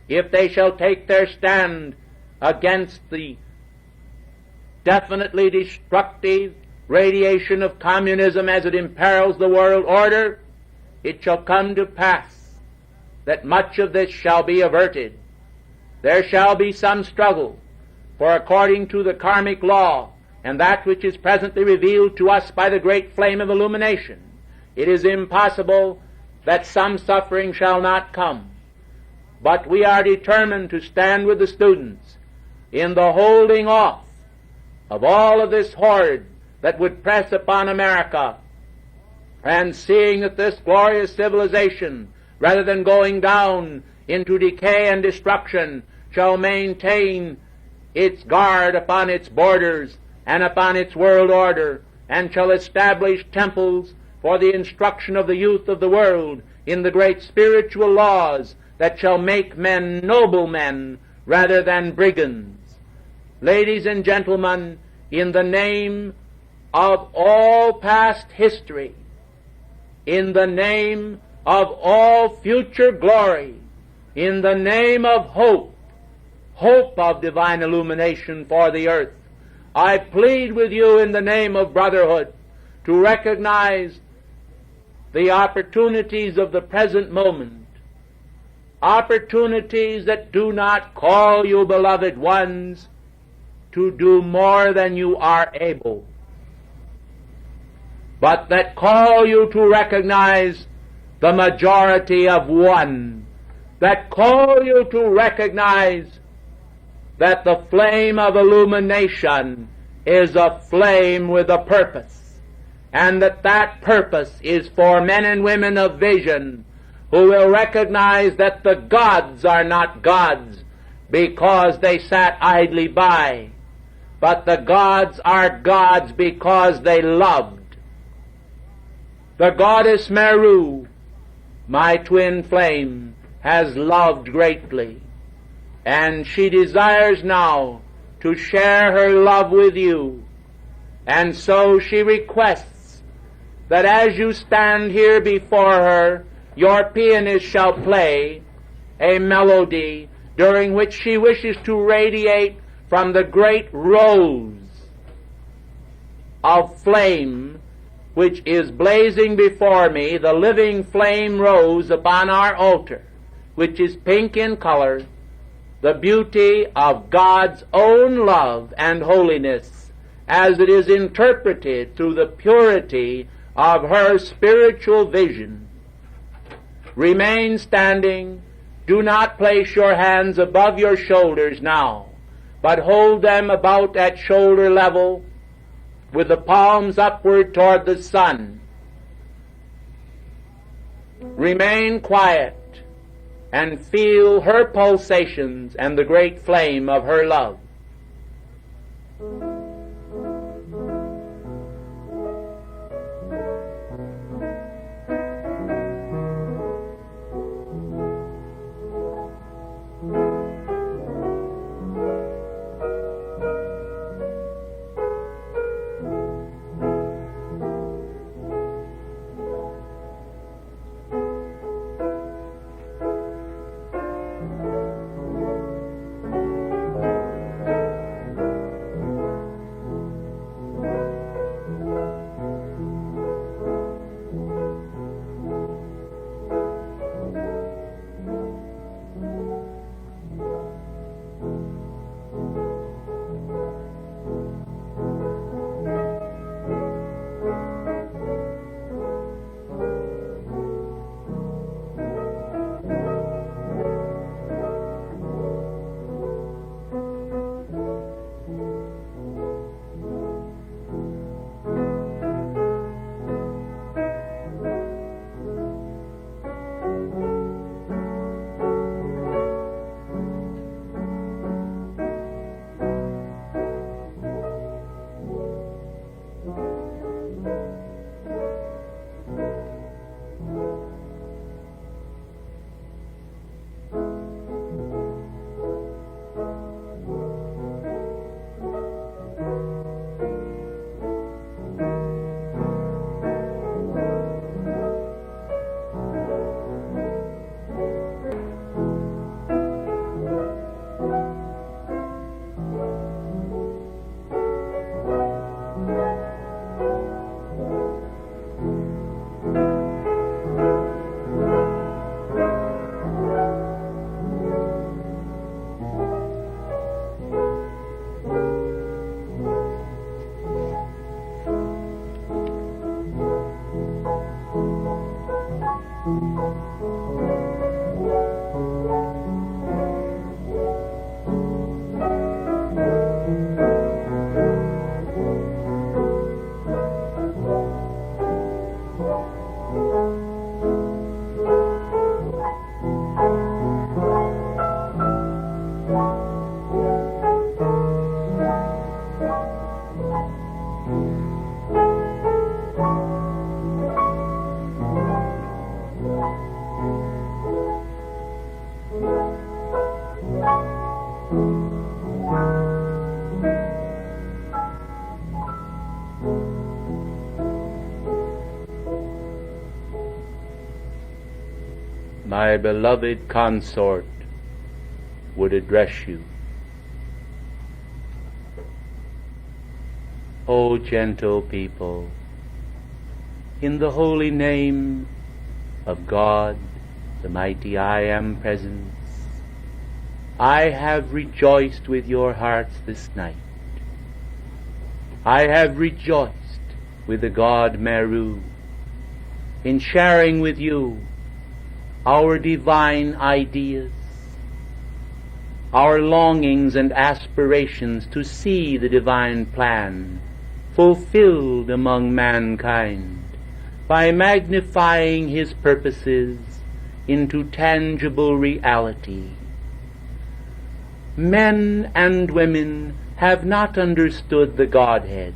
If they shall take their stand against the definitely destructive radiation of communism as it imperils the world order, it shall come to pass that much of this shall be averted. There shall be some struggle, for according to the karmic law and that which is presently revealed to us by the great flame of illumination, it is impossible that some suffering shall not come. But we are determined to stand with the students in the holding off of all of this horde that would press upon America, and seeing that this glorious civilization, rather than going down into decay and destruction, shall maintain its guard upon its borders and upon its world order, and shall establish temples for the instruction of the youth of the world in the great spiritual laws that shall make men noble men rather than brigands. Ladies and gentlemen, in the name of all past history, in the name of all future glory, in the name of hope, hope of divine illumination for the earth, I plead with you in the name of brotherhood to recognize the opportunities of the present moment, opportunities that do not call you, beloved ones, to do more than you are able, but that call you to recognize the majority of one, that call you to recognize that the flame of illumination is a flame with a purpose, and that that purpose is for men and women of vision who will recognize that the gods are not gods because they sat idly by, but the gods are gods because they loved. The goddess Meru, my twin flame, has loved greatly, and she desires now to share her love with you. And so she requests that as you stand here before her, your pianist shall play a melody during which she wishes to radiate from the great rose of flame which is blazing before me, the living flame rose upon our altar, which is pink in color, the beauty of God's own love and holiness as it is interpreted through the purity of her spiritual vision. Remain standing. Do not place your hands above your shoulders now, but hold them about at shoulder level with the palms upward toward the sun. Remain quiet and feel her pulsations and the great flame of her love. My beloved consort would address you. O gentle people, in the holy name of God, the mighty I Am Presence, I have rejoiced with your hearts this night. I have rejoiced with the God Meru in sharing with you our divine ideas, our longings and aspirations to see the divine plan fulfilled among mankind by magnifying his purposes into tangible reality. Men and women have not understood the Godhead.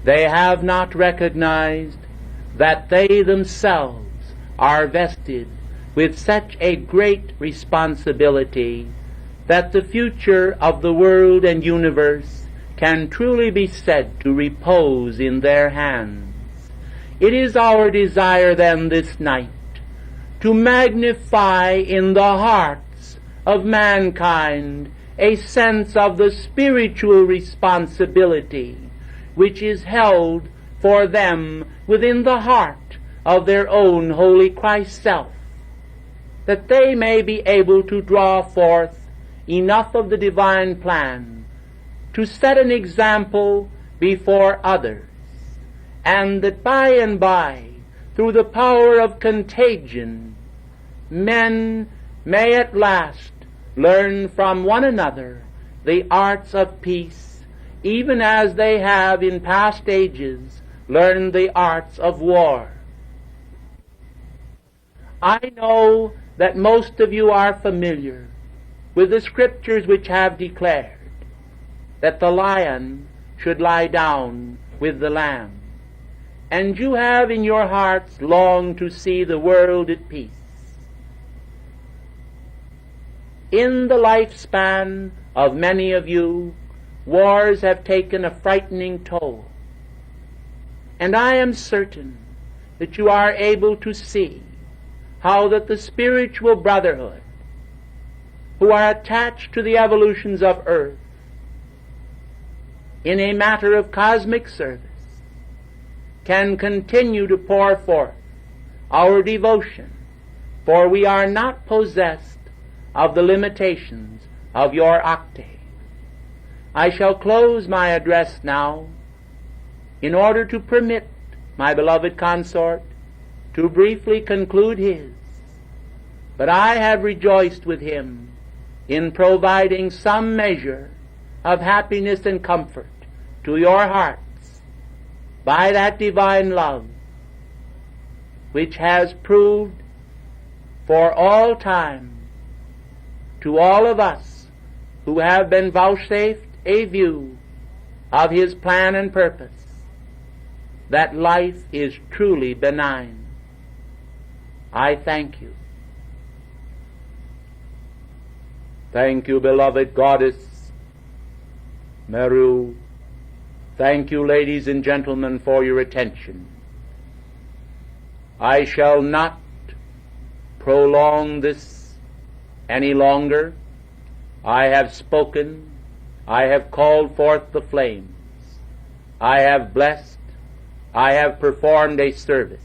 They have not recognized that they themselves are vested with such a great responsibility that the future of the world and universe can truly be said to repose in their hands. It is our desire then this night to magnify in the hearts of mankind a sense of the spiritual responsibility which is held for them within the heart of their own holy Christ self, that they may be able to draw forth enough of the divine plan to set an example before others, and that by and by, through the power of contagion, men may at last learn from one another the arts of peace, even as they have in past ages learned the arts of war. I know that most of you are familiar with the scriptures which have declared that the lion should lie down with the lamb, and you have in your hearts longed to see the world at peace. In the lifespan of many of you, wars have taken a frightening toll, and I am certain that you are able to see how that the spiritual brotherhood, who are attached to the evolutions of earth in a matter of cosmic service, can continue to pour forth our devotion, for we are not possessed of the limitations of your octave. I shall close my address now in order to permit my beloved consort to briefly conclude his, but I have rejoiced with him in providing some measure of happiness and comfort to your hearts by that divine love which has proved for all time to all of us who have been vouchsafed a view of his plan and purpose that life is truly benign. I thank you. Thank you, beloved goddess Meru. Thank you, ladies and gentlemen, for your attention. I shall not prolong this any longer. I have spoken. I have called forth the flames. I have blessed. I have performed a service.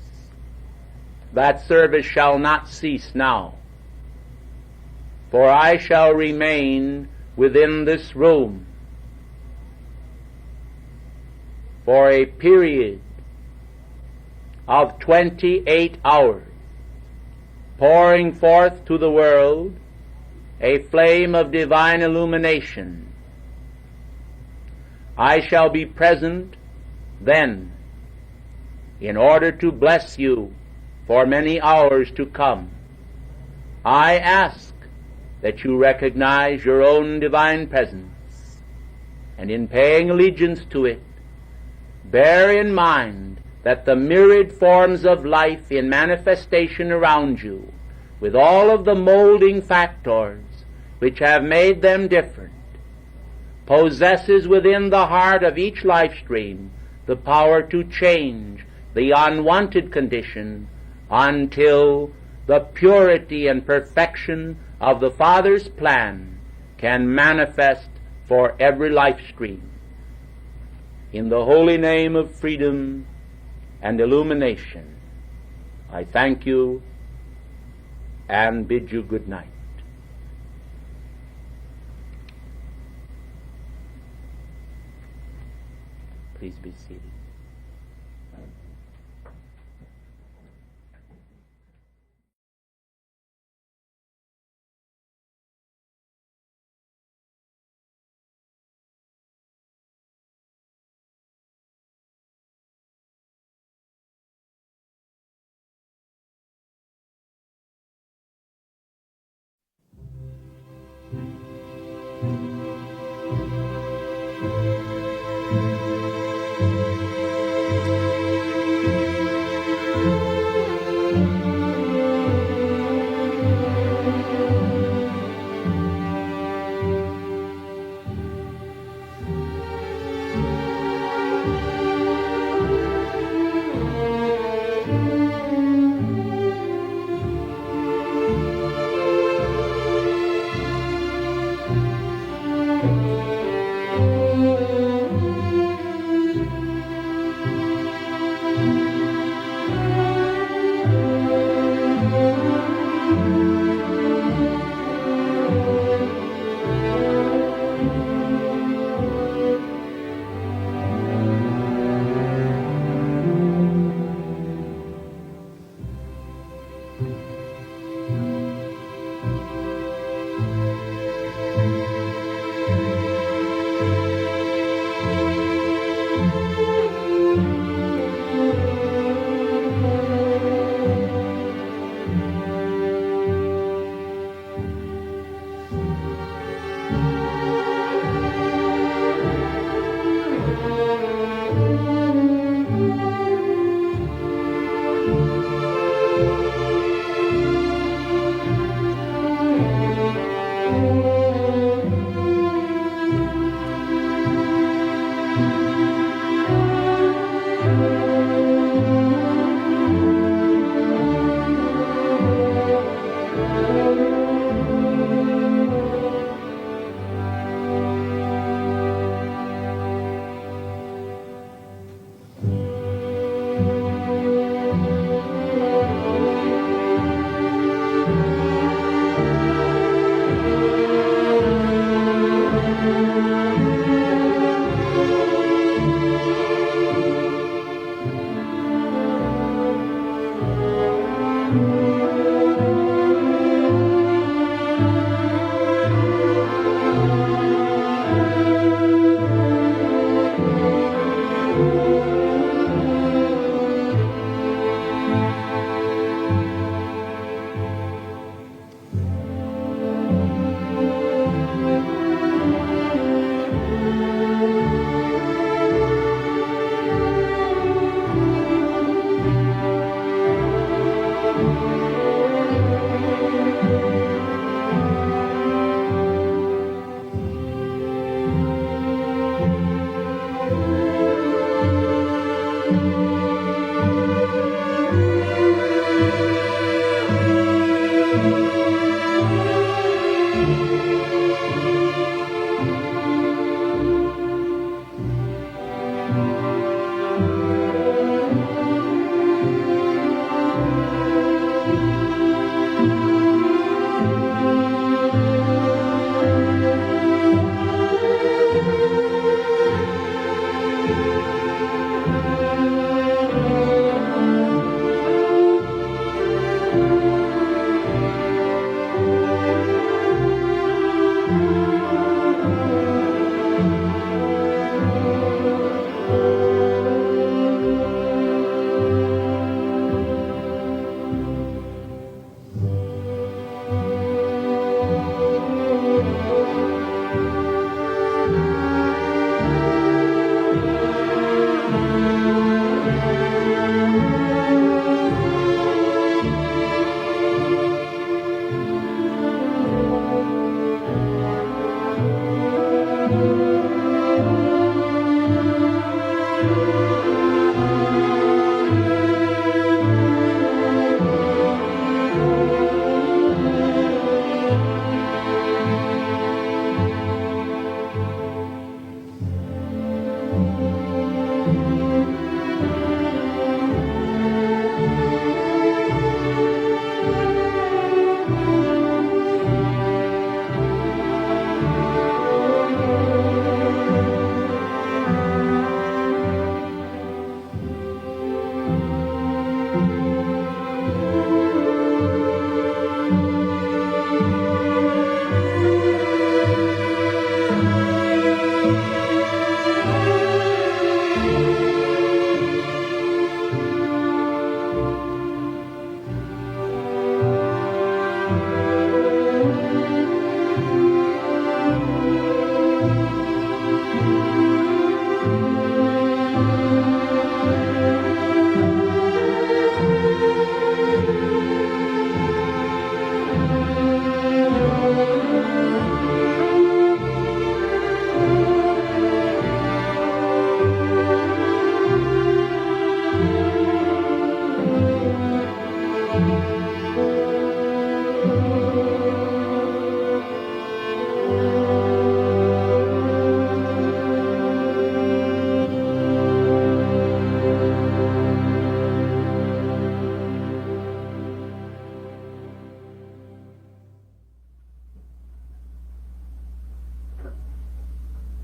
That service shall not cease now, for I shall remain within this room for a period of 28 hours, pouring forth to the world a flame of divine illumination. I shall be present then in order to bless you for many hours to come. I ask that you recognize your own divine presence, and in paying allegiance to it, bear in mind that the myriad forms of life in manifestation around you, with all of the molding factors which have made them different, possesses within the heart of each life stream the power to change the unwanted condition until the purity and perfection of the Father's plan can manifest for every life stream. In the holy name of freedom and illumination, I thank you and bid you good night. Please be seated.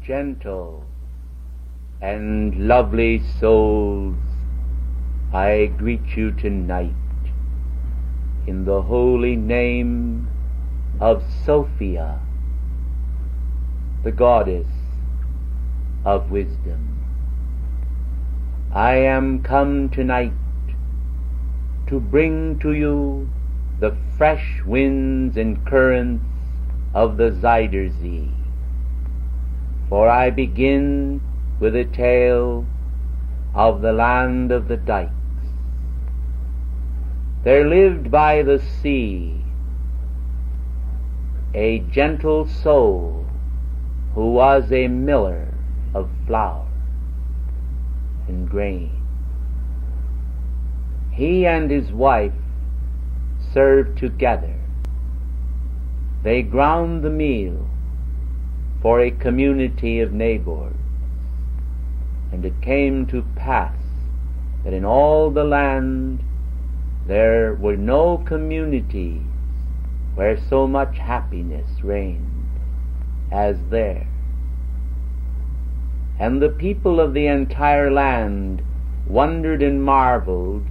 Gentle and lovely souls, I greet you tonight in the holy name of Sophia, the goddess of wisdom. I am come tonight to bring to you the fresh winds and currents of the Zuyder Zee. For I begin with a tale of the land of the dykes. There lived by the sea a gentle soul who was a miller of flour and grain. He and his wife served together. They ground the meal for a community of neighbors, and it came to pass that in all the land there were no communities where so much happiness reigned as there. And the people of the entire land wondered and marveled,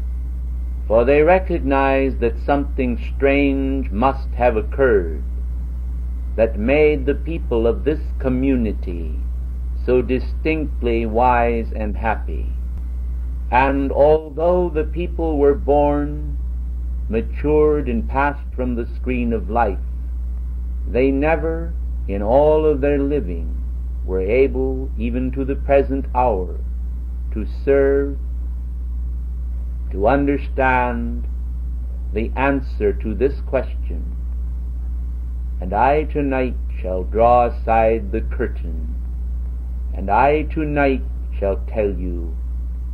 for they recognized that something strange must have occurred that made the people of this community so distinctly wise and happy. And although the people were born, matured, and passed from the screen of life, they never, in all of their living, were able, even to the present hour, to serve, to understand the answer to this question. And I tonight shall draw aside the curtain, and I tonight shall tell you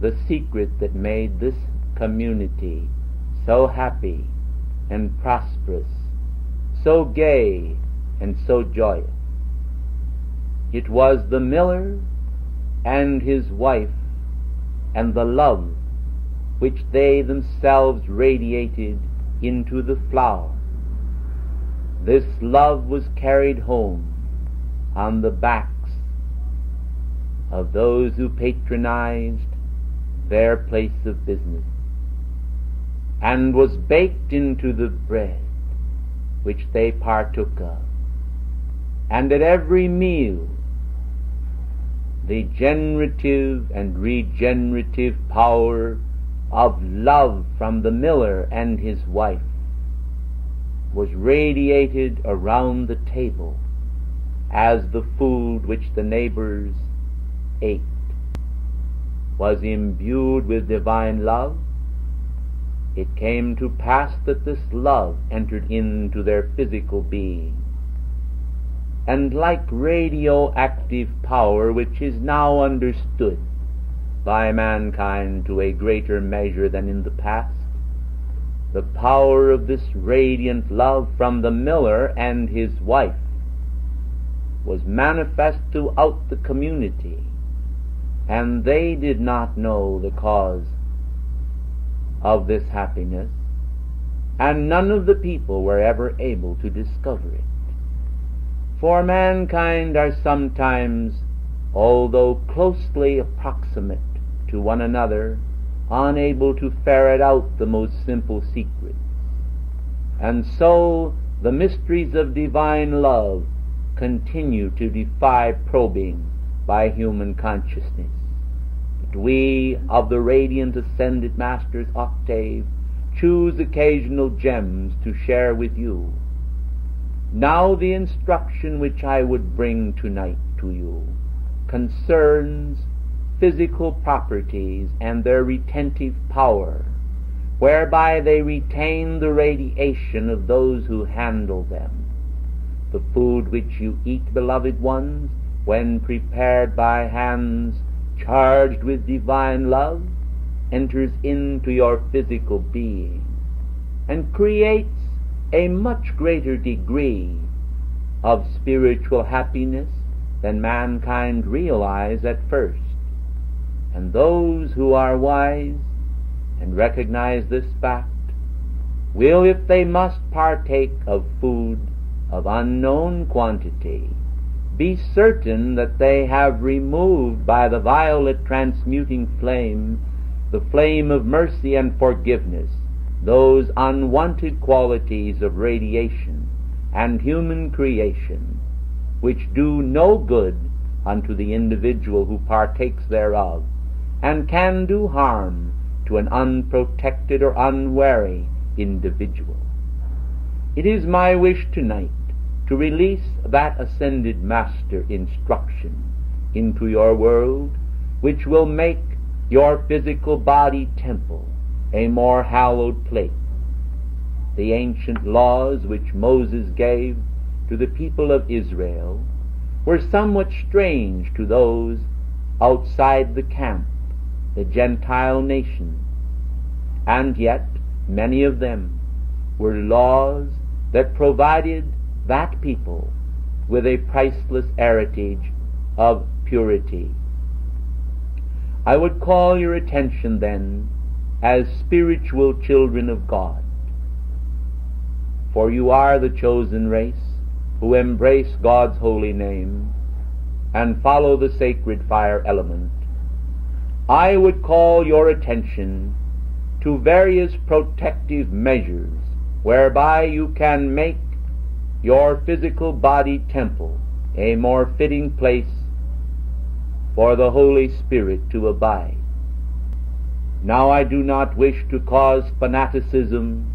the secret that made this community so happy and prosperous, so gay and so joyous. It was the miller and his wife and the love which they themselves radiated into the flour. This love was carried home on the backs of those who patronized their place of business, and was baked into the bread which they partook of. And at every meal the generative and regenerative power of love from the miller and his wife was radiated around the table as the food which the neighbors ate was imbued with divine love. It came to pass that this love entered into their physical being, and like radioactive power, which is now understood by mankind to a greater measure than in the past, the power of this radiant love from the miller and his wife was manifest throughout the community, and they did not know the cause of this happiness, and none of the people were ever able to discover it. For mankind are sometimes, although closely approximate to one another, unable to ferret out the most simple secrets. And so the mysteries of divine love continue to defy probing by human consciousness. But we of the radiant ascended Master's octave choose occasional gems to share with you. Now the instruction which I would bring tonight to you concerns physical properties and their retentive power, whereby they retain the radiation of those who handle them. The food which you eat, beloved ones, when prepared by hands charged with divine love, enters into your physical being and creates a much greater degree of spiritual happiness than mankind realize at first. And those who are wise and recognize this fact will, if they must partake of food of unknown quantity, be certain that they have removed by the violet transmuting flame, the flame of mercy and forgiveness, those unwanted qualities of radiation and human creation, which do no good unto the individual who partakes thereof, and can do harm to an unprotected or unwary individual. It is my wish tonight to release that ascended master instruction into your world, which will make your physical body temple a more hallowed place. The ancient laws which Moses gave to the people of Israel were somewhat strange to those outside the camp, the Gentile nations, and yet many of them were laws that provided that people with a priceless heritage of purity. I would call your attention then as spiritual children of God, for you are the chosen race who embrace God's holy name and follow the sacred fire element. I would call your attention to various protective measures whereby you can make your physical body temple a more fitting place for the Holy Spirit to abide. Now I do not wish to cause fanaticism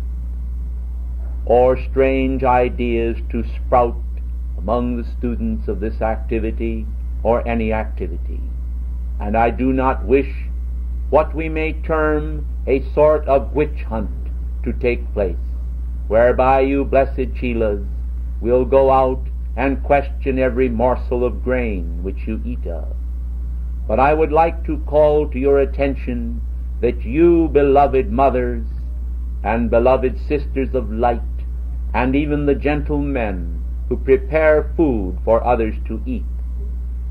or strange ideas to sprout among the students of this activity or any activity, and I do not wish what we may term a sort of witch hunt to take place, whereby you blessed chelas will go out and question every morsel of grain which you eat of. But I would like to call to your attention that you, beloved mothers and beloved sisters of light, and even the gentlemen who prepare food for others to eat,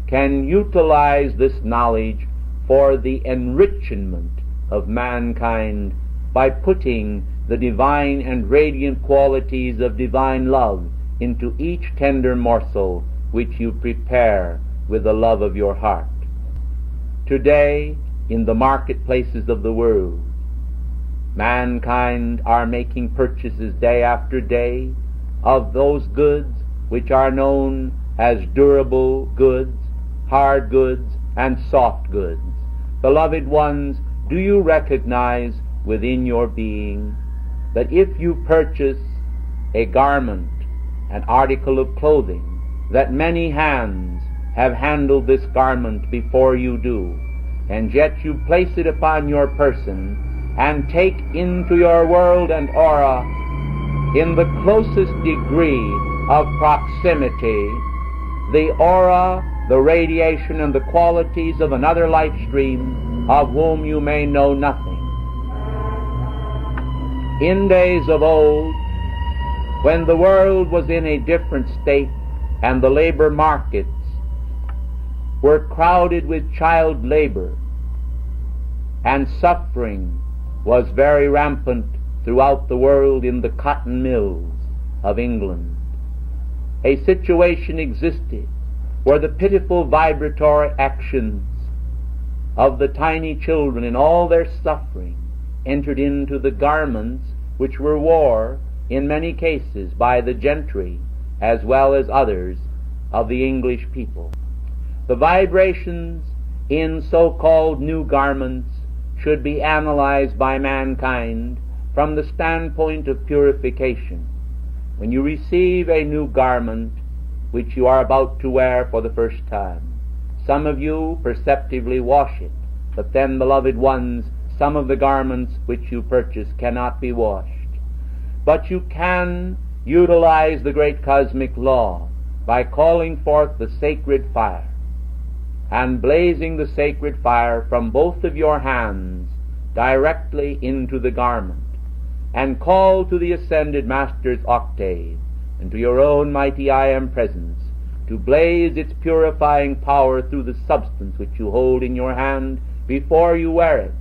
can utilize this knowledge for the enrichment of mankind by putting the divine and radiant qualities of divine love into each tender morsel which you prepare with the love of your heart. Today, in the marketplaces of the world, mankind are making purchases day after day of those goods which are known as durable goods, hard goods, and soft goods. Beloved ones, do you recognize within your being that if you purchase a garment, an article of clothing, that many hands have handled this garment before you do, and yet you place it upon your person and take into your world and aura in the closest degree of proximity the aura, the radiation, and the qualities of another life stream of whom you may know nothing. In days of old, when the world was in a different state and the labor markets were crowded with child labor and suffering was very rampant throughout the world in the cotton mills of England, a situation existed where the pitiful vibratory actions of the tiny children in all their suffering entered into the garments which were worn in many cases by the gentry as well as others of the English people. The vibrations in so-called new garments should be analyzed by mankind from the standpoint of purification. When you receive a new garment which you are about to wear for the first time, some of you perceptively wash it, but then, beloved ones, some of the garments which you purchase cannot be washed. But you can utilize the great cosmic law by calling forth the sacred fire and blazing the sacred fire from both of your hands directly into the garment, and call to the ascended Master's octave and to your own mighty I Am presence to blaze its purifying power through the substance which you hold in your hand before you wear it,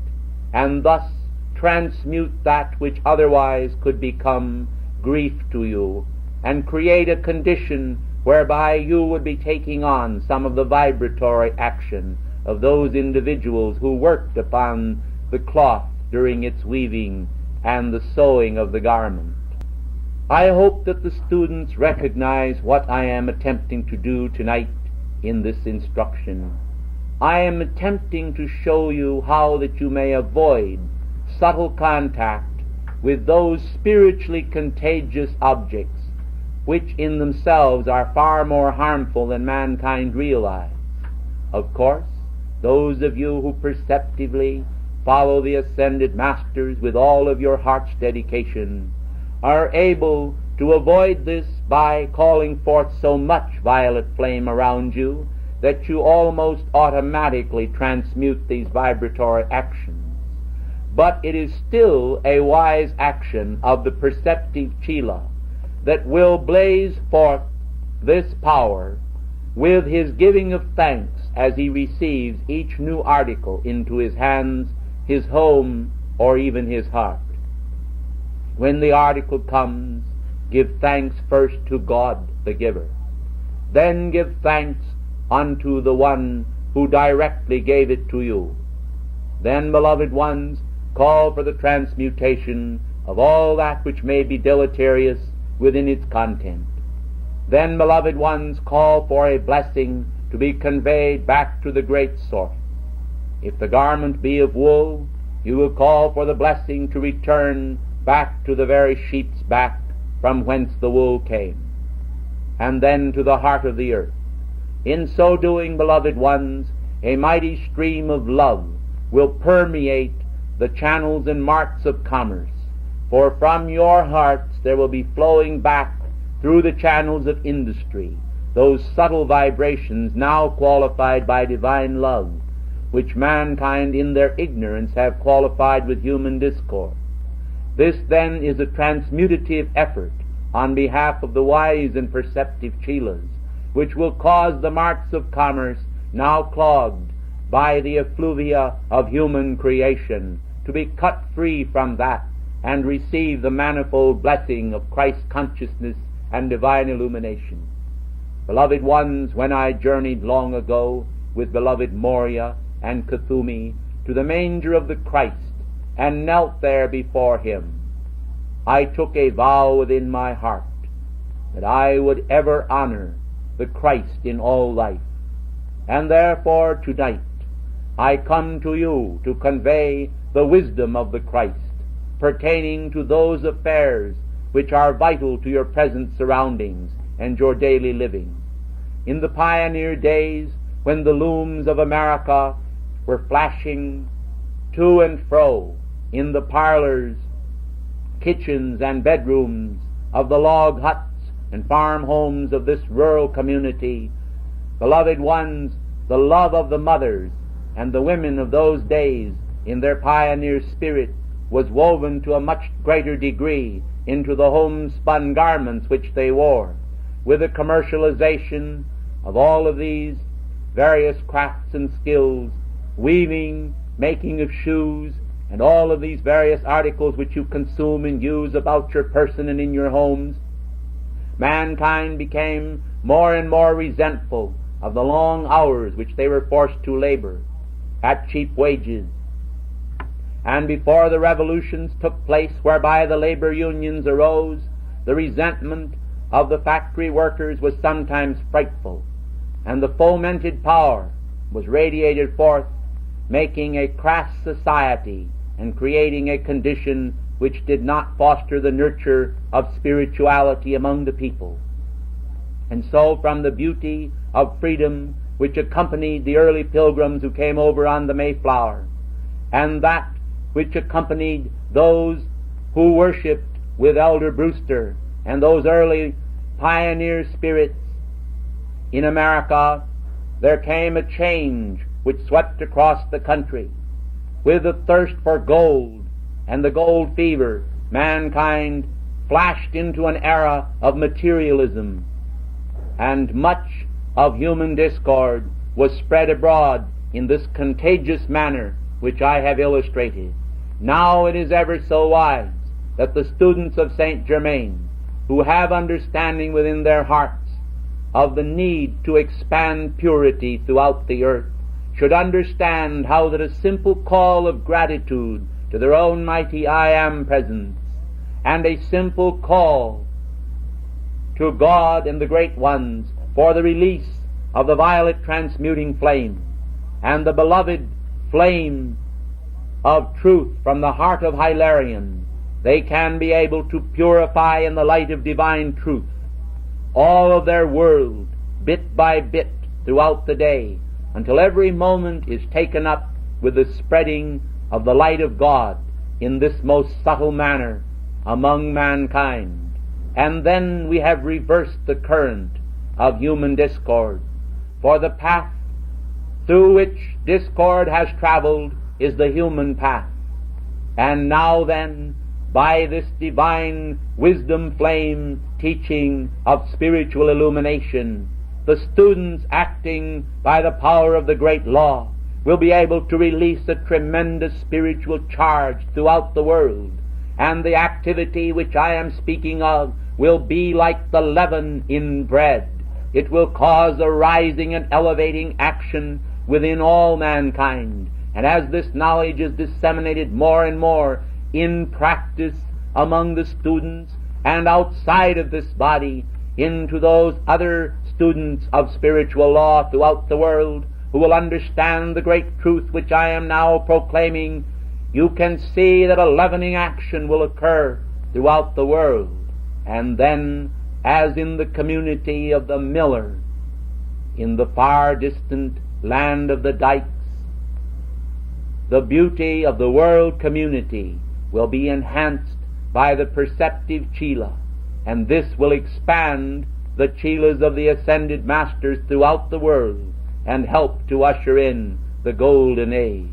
and thus transmute that which otherwise could become grief to you, and create a condition whereby you would be taking on some of the vibratory action of those individuals who worked upon the cloth during its weaving and the sewing of the garment. I hope that the students recognize what I am attempting to do tonight in this instruction. I am attempting to show you how that you may avoid subtle contact with those spiritually contagious objects which in themselves are far more harmful than mankind realize. Of course, those of you who perceptively follow the ascended masters with all of your heart's dedication are able to avoid this by calling forth so much violet flame around you that you almost automatically transmute these vibratory actions. But it is still a wise action of the perceptive Chela that will blaze forth this power with his giving of thanks as he receives each new article into his hands, his home, or even his heart. When the article comes, give thanks first to God the giver. Then give thanks unto the one who directly gave it to you. Then, beloved ones, call for the transmutation of all that which may be deleterious within its content. Then, beloved ones, call for a blessing to be conveyed back to the great source. If the garment be of wool, you will call for the blessing to return back to the very sheep's back from whence the wool came, and then to the heart of the earth. In so doing, beloved ones, a mighty stream of love will permeate the channels and marts of commerce, for from your hearts there will be flowing back through the channels of industry those subtle vibrations now qualified by divine love, which mankind in their ignorance have qualified with human discord. This then is a transmutative effort on behalf of the wise and perceptive Chelas, which will cause the marts of commerce, now clogged by the effluvia of human creation, to be cut free from that and receive the manifold blessing of Christ consciousness and divine illumination. Beloved ones, when I journeyed long ago with beloved Moria and Kuthumi to the manger of the Christ and knelt there before him, I took a vow within my heart that I would ever honor the Christ in all life. And therefore tonight I come to you to convey the wisdom of the Christ pertaining to those affairs which are vital to your present surroundings and your daily living. In the pioneer days, when the looms of America were flashing to and fro in the parlors, kitchens, and bedrooms of the log huts and farm homes of this rural community, beloved ones, the love of the mothers and the women of those days in their pioneer spirit was woven to a much greater degree into the homespun garments which they wore. With the commercialization of all of these various crafts and skills, weaving, making of shoes, and all of these various articles which you consume and use about your person and in your homes, mankind became more and more resentful of the long hours which they were forced to labor at cheap wages. And before the revolutions took place whereby the labor unions arose, the resentment of the factory workers was sometimes frightful, and the fomented power was radiated forth, making a crass society and creating a condition which did not foster the nurture of spirituality among the people. And so from the beauty of freedom which accompanied the early pilgrims who came over on the Mayflower, and that which accompanied those who worshipped with Elder Brewster and those early pioneer spirits in America, there came a change which swept across the country. With the thirst for gold and the gold fever, mankind flashed into an era of materialism, and much of human discord was spread abroad in this contagious manner which I have illustrated. Now it is ever so wise that the students of Saint Germain, who have understanding within their hearts, of the need to expand purity throughout the earth should understand how that a simple call of gratitude to their own mighty I Am presence and a simple call to God and the great ones for the release of the violet transmuting flame and the beloved flame of truth from the heart of Hilarion, they can be able to purify in the light of divine truth all of their world, bit by bit, throughout the day, until every moment is taken up with the spreading of the light of God in this most subtle manner among mankind. And then we have reversed the current of human discord, for the path through which discord has traveled is the human path. And now then, by this divine wisdom flame teaching of spiritual illumination, the students acting by the power of the great law will be able to release a tremendous spiritual charge throughout the world, and the activity which I am speaking of will be like the leaven in bread. It will cause a rising and elevating action within all mankind, and as this knowledge is disseminated more and more in practice among the students and outside of this body into those other students of spiritual law throughout the world who will understand the great truth which I am now proclaiming, you can see that a leavening action will occur throughout the world. And then, as in the community of the miller in the far distant land of the dykes, the beauty of the world community will be enhanced by the perceptive Chila, and this will expand the Chilas of the ascended masters throughout the world and help to usher in the golden age.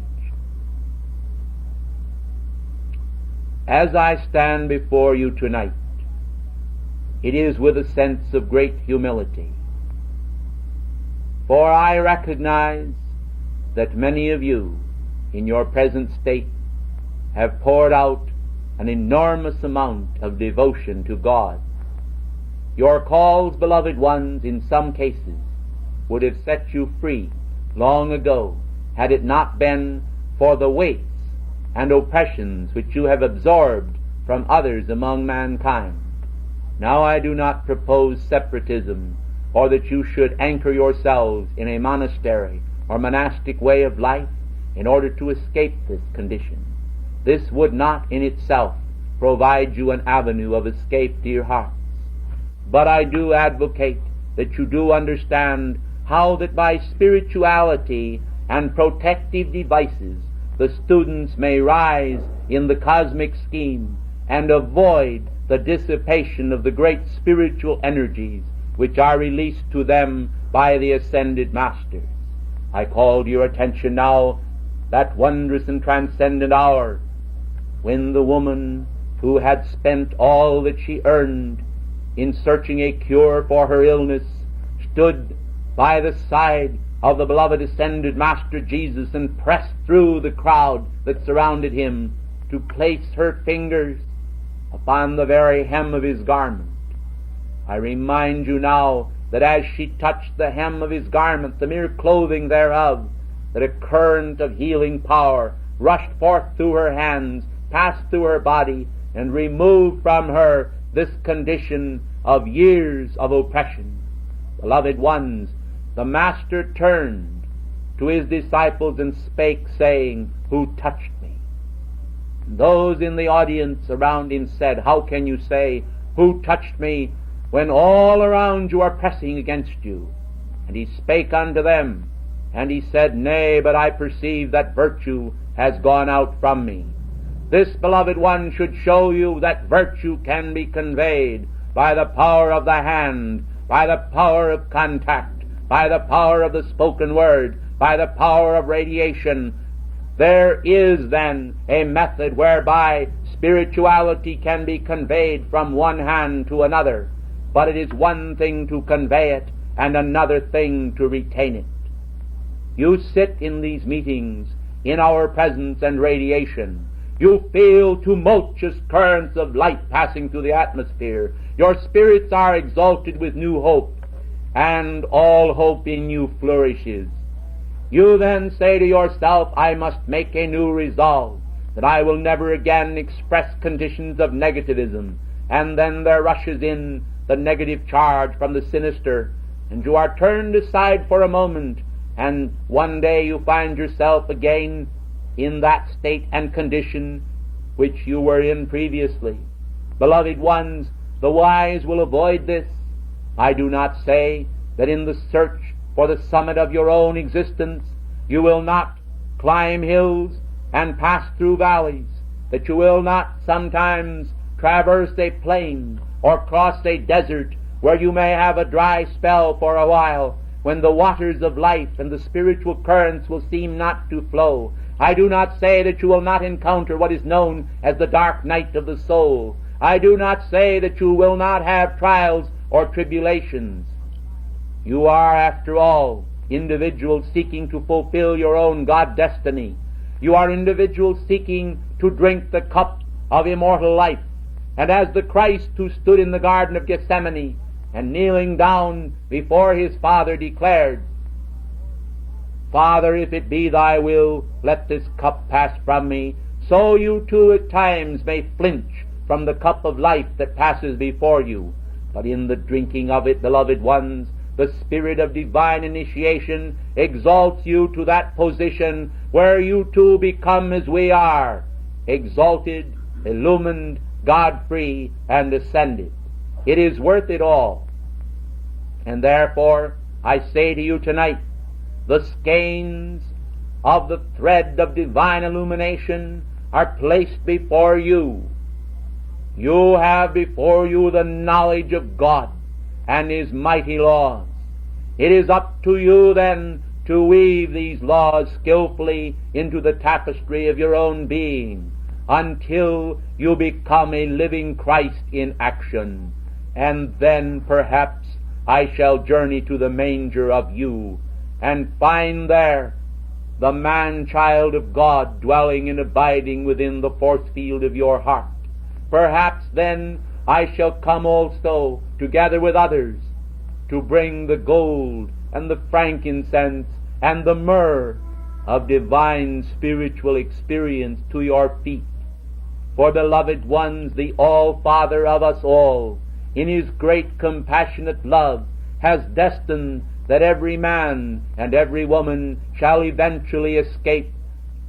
As I stand before you tonight, it is with a sense of great humility, for I recognize that many of you in your present state have poured out an enormous amount of devotion to God. Your calls, beloved ones, in some cases would have set you free long ago had it not been for the weights and oppressions which you have absorbed from others among mankind. Now I do not propose separatism, or that you should anchor yourselves in a monastery or monastic way of life in order to escape this condition. This would not in itself provide you an avenue of escape, dear hearts. But I do advocate that you do understand how that by spirituality and protective devices the students may rise in the cosmic scheme and avoid the dissipation of the great spiritual energies which are released to them by the ascended masters. I call to your attention now that wondrous and transcendent hour when the woman who had spent all that she earned in searching a cure for her illness stood by the side of the beloved ascended Master Jesus and pressed through the crowd that surrounded him to place her fingers upon the very hem of his garment. I remind you now that as she touched the hem of his garment, the mere clothing thereof, that a current of healing power rushed forth through her hands, passed through her body, and removed from her this condition of years of oppression. Beloved ones, the Master turned to his disciples and spake, saying, "Who touched me?" And those in the audience around him said, "How can you say, 'Who touched me?' when all around you are pressing against you?" And he spake unto them, and he said, "Nay, but I perceive that virtue has gone out from me." This, beloved one, should show you that virtue can be conveyed by the power of the hand, by the power of contact, by the power of the spoken word, by the power of radiation. There is then a method whereby spirituality can be conveyed from one hand to another, but it is one thing to convey it and another thing to retain it. You sit in these meetings in our presence and radiation. You feel tumultuous currents of light passing through the atmosphere. Your spirits are exalted with new hope. and all hope in you flourishes. You then say to yourself, I must make a new resolve, that I will never again express conditions of negativism, and then there rushes in the negative charge from the sinister, and you are turned aside for a moment, and one day you find yourself again in that state and condition which you were in previously. Beloved ones, the wise will avoid this. I do not say that in the search for the summit of your own existence you will not climb hills and pass through valleys, that you will not sometimes traverse a plain or cross a desert where you may have a dry spell for a while, when the waters of life and the spiritual currents will seem not to flow. I do not say that you will not encounter what is known as the dark night of the soul. I do not say that you will not have trials or tribulations. You are, after all, individuals seeking to fulfill your own God destiny. You are individuals seeking to drink the cup of immortal life. And as the Christ who stood in the Garden of Gethsemane and kneeling down before his Father declared, Father, if it be thy will, let this cup pass from me, so you too at times may flinch from the cup of life that passes before you. But in the drinking of it, beloved ones, the Spirit of divine initiation exalts you to that position where you too become as we are, exalted, illumined, God-free, and ascended. It is worth it all. And therefore, I say to you tonight, the skeins of the thread of divine illumination are placed before you. You have before you the knowledge of God and his mighty laws. It is up to you then to weave these laws skillfully into the tapestry of your own being until you become a living Christ in action. And then perhaps I shall journey to the manger of you and find there the man-child of God dwelling and abiding within the force field of your heart. Perhaps then I shall come also together with others to bring the gold and the frankincense and the myrrh of divine spiritual experience to your feet. For, beloved ones, the All-Father of us all, in his great compassionate love, has destined that every man and every woman shall eventually escape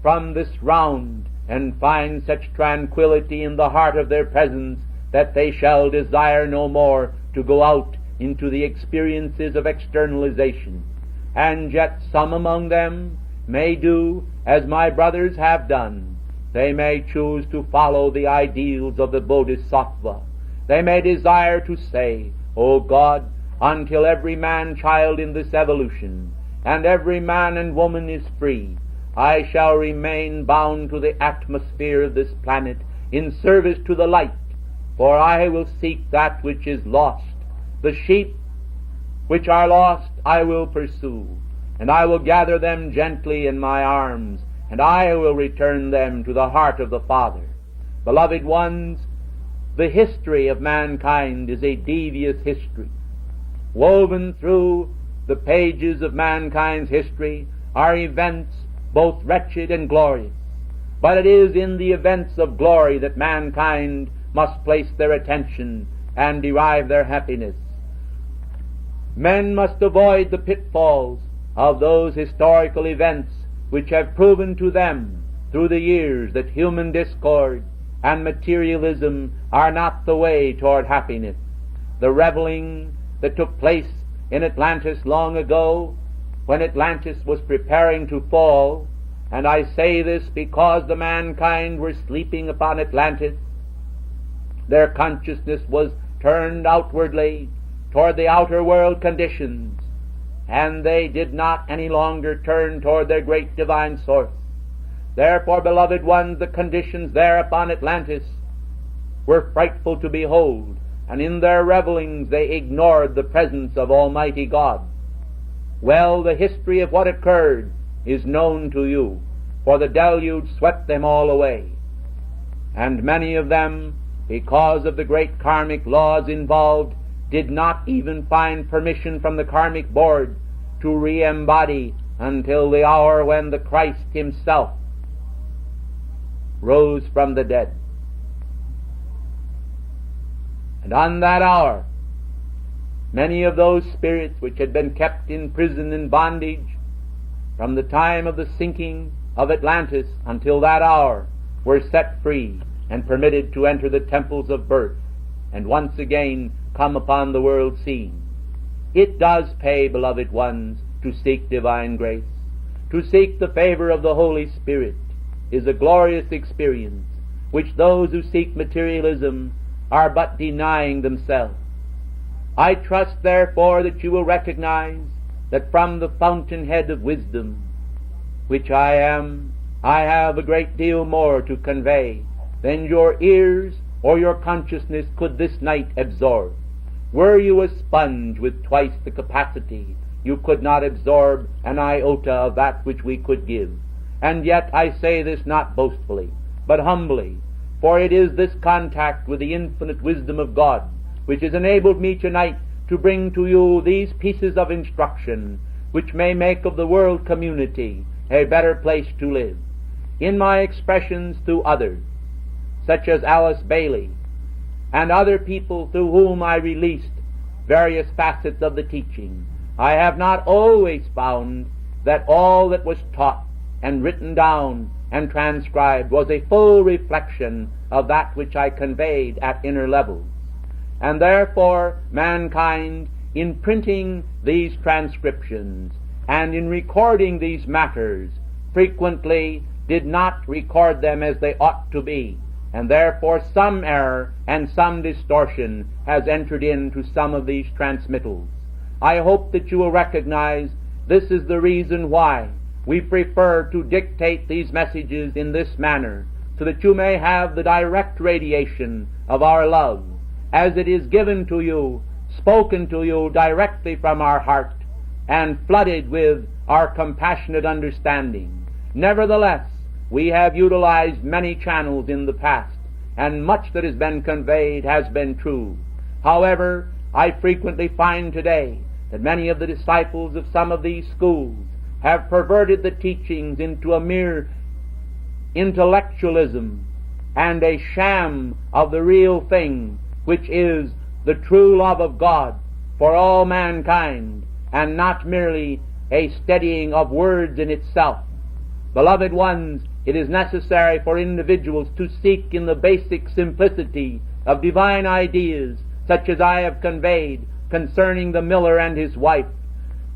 from this round and find such tranquility in the heart of their presence that they shall desire no more to go out into the experiences of externalization. And yet some among them may do as my brothers have done. They may choose to follow the ideals of the Bodhisattva. They may desire to say, O God, until every man-child in this evolution and every man and woman is free, I shall remain bound to the atmosphere of this planet in service to the light, for I will seek that which is lost. The sheep which are lost I will pursue, and I will gather them gently in my arms, and I will return them to the heart of the Father. Beloved ones, the history of mankind is a devious history. Woven through the pages of mankind's history are events both wretched and glorious. But it is in the events of glory that mankind must place their attention and derive their happiness. Men must avoid the pitfalls of those historical events which have proven to them through the years that human discord and materialism are not the way toward happiness. The reveling that took place in Atlantis long ago, when Atlantis was preparing to fall, and I say this because the mankind were sleeping upon Atlantis, their consciousness was turned outwardly toward the outer world conditions, and they did not any longer turn toward their great divine source. Therefore, beloved ones, the conditions there upon Atlantis were frightful to behold, and in their revelings they ignored the presence of Almighty God. Well, the history of what occurred is known to you, for the deluge swept them all away. And many of them, because of the great karmic laws involved, did not even find permission from the karmic board to re-embody until the hour when the Christ himself rose from the dead. And on that hour, many of those spirits which had been kept in prison and bondage from the time of the sinking of Atlantis until that hour were set free and permitted to enter the temples of birth and once again come upon the world scene. It does pay, beloved ones, to seek divine grace. To seek the favor of the Holy Spirit is a glorious experience which those who seek materialism are but denying themselves. I trust, therefore, that you will recognize that from the fountainhead of wisdom, which I am, I have a great deal more to convey than your ears or your consciousness could this night absorb. Were you a sponge with twice the capacity, you could not absorb an iota of that which we could give. And yet I say this not boastfully, but humbly, for it is this contact with the infinite wisdom of God which has enabled me tonight to bring to you these pieces of instruction which may make of the world community a better place to live. In my expressions to others, such as Alice Bailey, and other people through whom I released various facets of the teaching, I have not always found that all that was taught and written down and transcribed was a full reflection of that which I conveyed at inner levels. And therefore mankind, in printing these transcriptions and in recording these matters, frequently did not record them as they ought to be, and therefore some error and some distortion has entered into some of these transmittals. I hope that you will recognize this is the reason why we prefer to dictate these messages in this manner, so that you may have the direct radiation of our love, as it is given to you, spoken to you directly from our heart, and flooded with our compassionate understanding. Nevertheless, we have utilized many channels in the past, and much that has been conveyed has been true. However, I frequently find today that many of the disciples of some of these schools have perverted the teachings into a mere intellectualism and a sham of the real thing, which is the true love of God for all mankind, and not merely a steadying of words in itself. Beloved ones, it is necessary for individuals to seek in the basic simplicity of divine ideas, such as I have conveyed concerning the miller and his wife,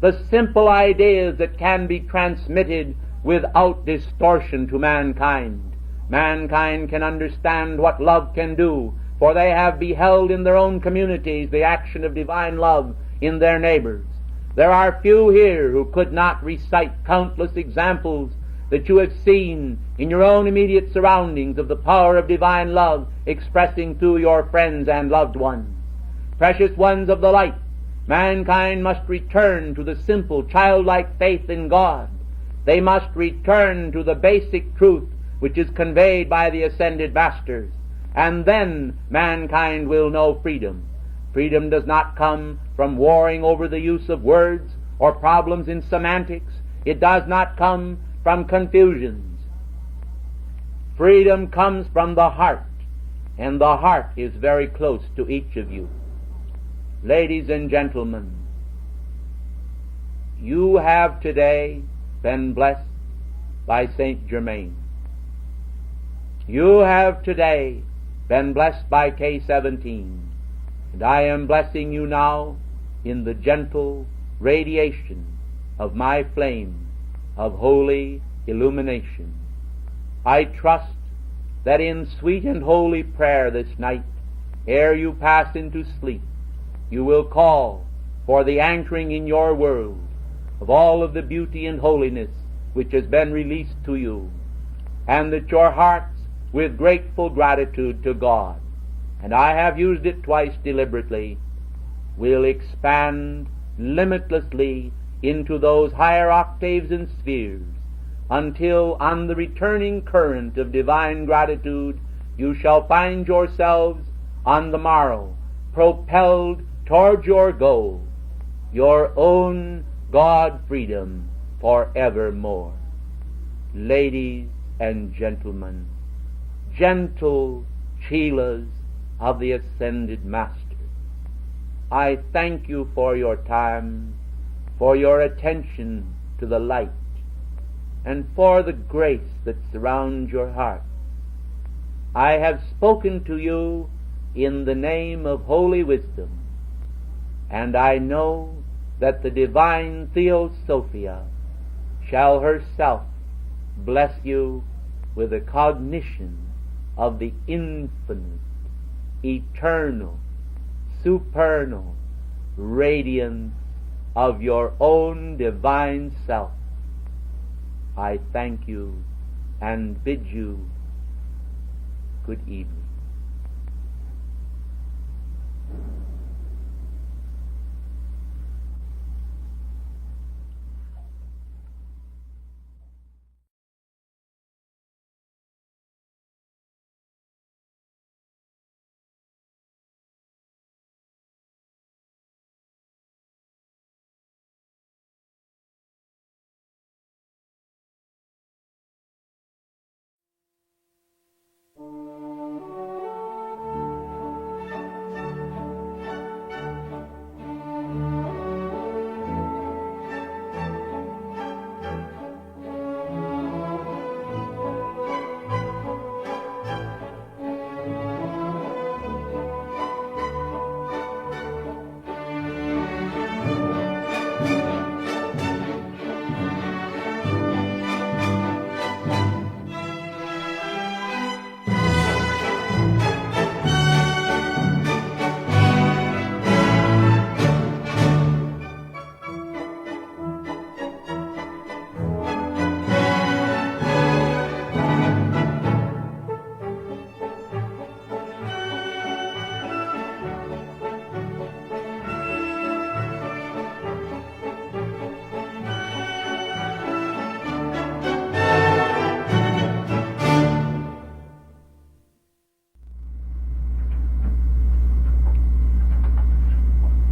the simple ideas that can be transmitted without distortion to mankind. Mankind can understand what love can do, for they have beheld in their own communities the action of divine love in their neighbors. There are few here who could not recite countless examples that you have seen in your own immediate surroundings of the power of divine love expressing through your friends and loved ones. Precious ones of the light, mankind must return to the simple childlike faith in God. They must return to the basic truth which is conveyed by the ascended masters, and then mankind will know freedom. Freedom does not come from warring over the use of words or problems in semantics. It does not come from confusions. Freedom comes from the heart, and the heart is very close to each of you. Ladies and gentlemen, you have today been blessed by Saint Germain. You have today been blessed by K17, and I am blessing you now in the gentle radiation of my flame of holy illumination. I trust that in sweet and holy prayer this night, ere you pass into sleep, you will call for the anchoring in your world of all of the beauty and holiness which has been released to you, and that your hearts, with grateful gratitude to God, and I have used it twice deliberately, will expand limitlessly into those higher octaves and spheres, until on the returning current of divine gratitude you shall find yourselves on the morrow propelled toward your goal, your own God freedom forevermore. Ladies and gentlemen, gentle chelas of the ascended Master, I thank you for your time, for your attention to the light, and for the grace that surrounds your heart. I have spoken to you in the name of holy wisdom, and I know that the divine Theosophia shall herself bless you with a cognition of the infinite, eternal, supernal radiance of your own divine self. I thank you and bid you good evening.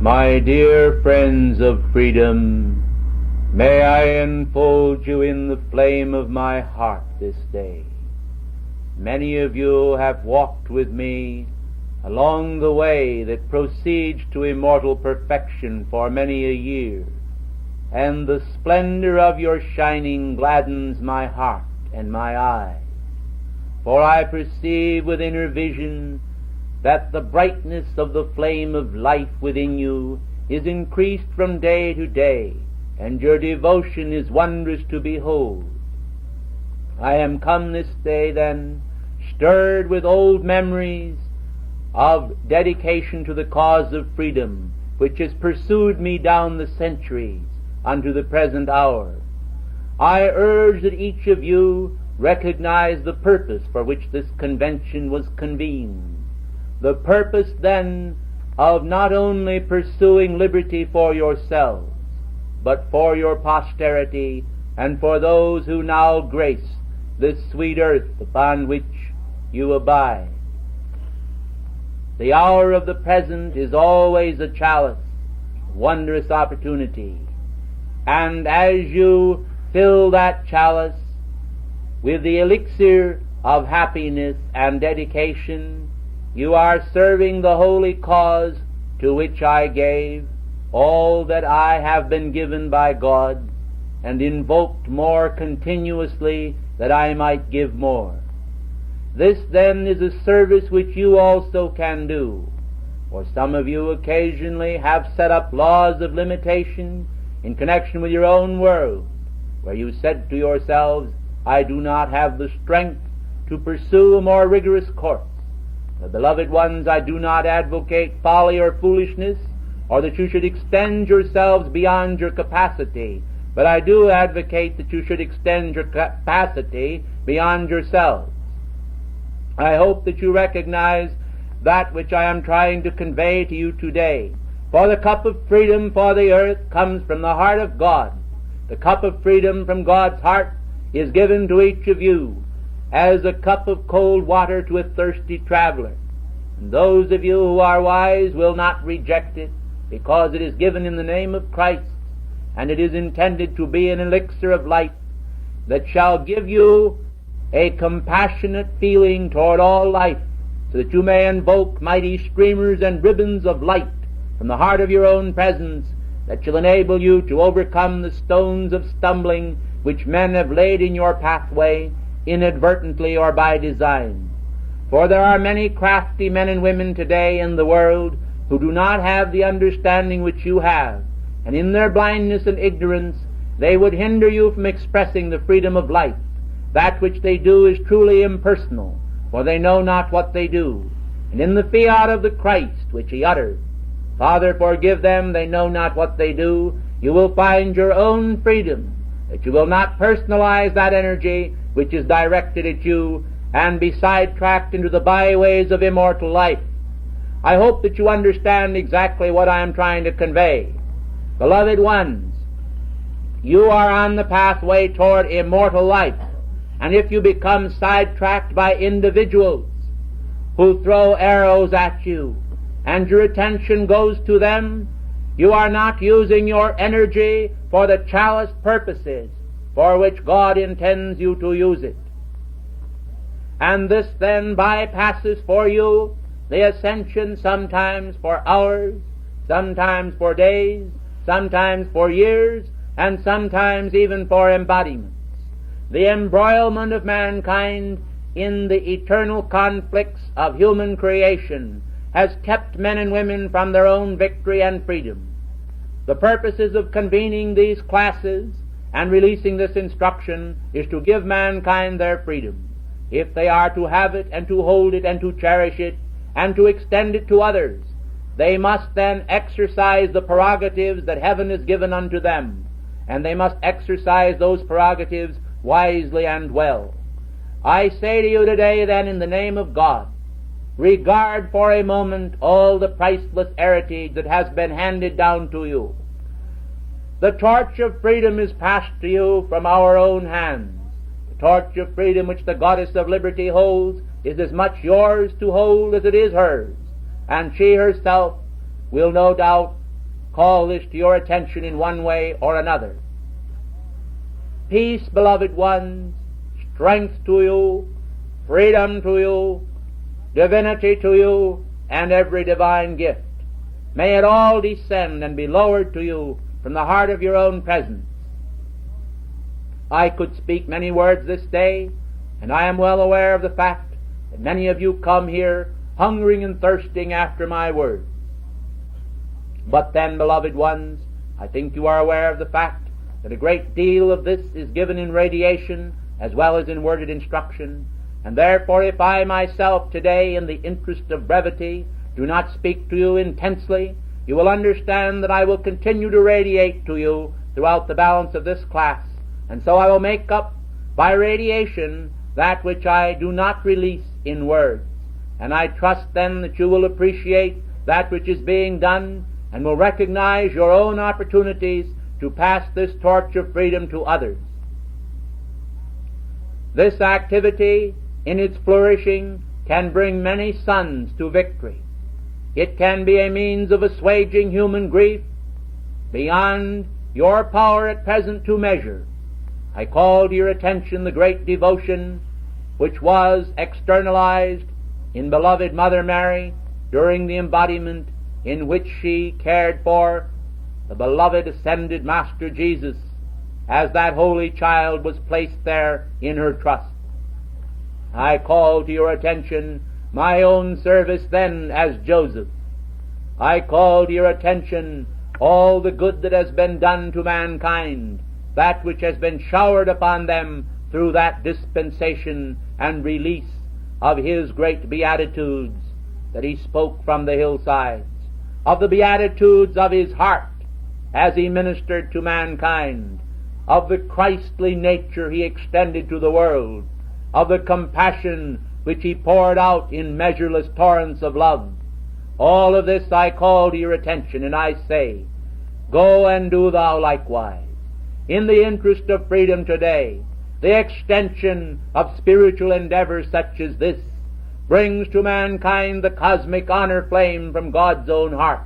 My dear friends of freedom, may I enfold you in the flame of my heart this day. Many of you have walked with me along the way that proceeds to immortal perfection for many a year, and the splendor of your shining gladdens my heart and my eyes, for I perceive with inner vision that the brightness of the flame of life within you is increased from day to day, and your devotion is wondrous to behold. I am come this day, then, stirred with old memories of dedication to the cause of freedom, which has pursued me down the centuries unto the present hour. I urge that each of you recognize the purpose for which this convention was convened. The purpose, then, of not only pursuing liberty for yourselves, but for your posterity and for those who now grace this sweet earth upon which you abide. The hour of the present is always a chalice, wondrous opportunity, and as you fill that chalice with the elixir of happiness and dedication, you are serving the holy cause to which I gave all that I have been given by God, and invoked more continuously that I might give more. This then is a service which you also can do, for some of you occasionally have set up laws of limitation in connection with your own world, where you said to yourselves, I do not have the strength to pursue a more rigorous course. The beloved ones, I do not advocate folly or foolishness, or that you should extend yourselves beyond your capacity, but I do advocate that you should extend your capacity beyond yourselves. I hope that you recognize that which I am trying to convey to you today. For the cup of freedom for the earth comes from the heart of God. The cup of freedom from God's heart is given to each of you as a cup of cold water to a thirsty traveler. And those of you who are wise will not reject it, because it is given in the name of Christ, and it is intended to be an elixir of light that shall give you a compassionate feeling toward all life, so that you may invoke mighty streamers and ribbons of light from the heart of your own presence that shall enable you to overcome the stones of stumbling which men have laid in your pathway, inadvertently or by design. For there are many crafty men and women today in the world who do not have the understanding which you have, and in their blindness and ignorance they would hinder you from expressing the freedom of life. That which they do is truly impersonal, for they know not what they do. And in the fiat of the Christ which he uttered, Father, forgive them, they know not what they do, you will find your own freedom, that you will not personalize that energy which is directed at you and be sidetracked into the byways of immortal life. I hope that you understand exactly what I am trying to convey. Beloved ones, you are on the pathway toward immortal life, and if you become sidetracked by individuals who throw arrows at you, and your attention goes to them, you are not using your energy for the chalice purposes for which God intends you to use it. And this then bypasses for you the ascension sometimes for hours, sometimes for days, sometimes for years, and sometimes even for embodiments. The embroilment of mankind in the eternal conflicts of human creation has kept men and women from their own victory and freedom. The purposes of convening these classes and releasing this instruction is to give mankind their freedom. If they are to have it and to hold it and to cherish it and to extend it to others, they must then exercise the prerogatives that heaven has given unto them, and they must exercise those prerogatives wisely and well. I say to you today then, in the name of God, regard for a moment all the priceless heritage that has been handed down to you. The torch of freedom is passed to you from our own hands. The torch of freedom which the Goddess of Liberty holds is as much yours to hold as it is hers, and she herself will no doubt call this to your attention in one way or another. Peace, beloved ones, strength to you, freedom to you, divinity to you, and every divine gift. May it all descend and be lowered to you from the heart of your own presence. I could speak many words this day, and I am well aware of the fact that many of you come here hungering and thirsting after my words. But then, beloved ones, I think you are aware of the fact that a great deal of this is given in radiation as well as in worded instruction, and therefore if I myself today, in the interest of brevity, do not speak to you intensely, you will understand that I will continue to radiate to you throughout the balance of this class, and so I will make up by radiation that which I do not release in words. And I trust then that you will appreciate that which is being done and will recognize your own opportunities to pass this torch of freedom to others. This activity, in its flourishing, can bring many sons to victory. It can be a means of assuaging human grief beyond your power at present to measure. I call to your attention the great devotion which was externalized in beloved Mother Mary during the embodiment in which she cared for the beloved ascended Master Jesus as that holy child was placed there in her trust. I call to your attention my own service then as Joseph. I call to your attention all the good that has been done to mankind, that which has been showered upon them through that dispensation and release of his great beatitudes that he spoke from the hillsides, of the beatitudes of his heart as he ministered to mankind, of the Christly nature he extended to the world, of the compassion which he poured out in measureless torrents of love. All of this I call to your attention, and I say, go and do thou likewise. In the interest of freedom today, the extension of spiritual endeavors such as this brings to mankind the cosmic honor flame from God's own heart.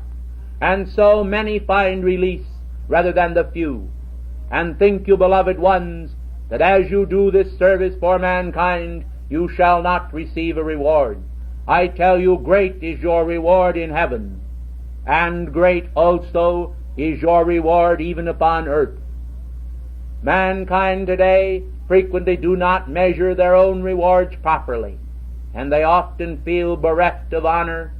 And so many find release rather than the few. And think you, beloved ones, that as you do this service for mankind, you shall not receive a reward. I tell you, great is your reward in heaven, and great also is your reward even upon earth. Mankind today frequently do not measure their own rewards properly, and they often feel bereft of honor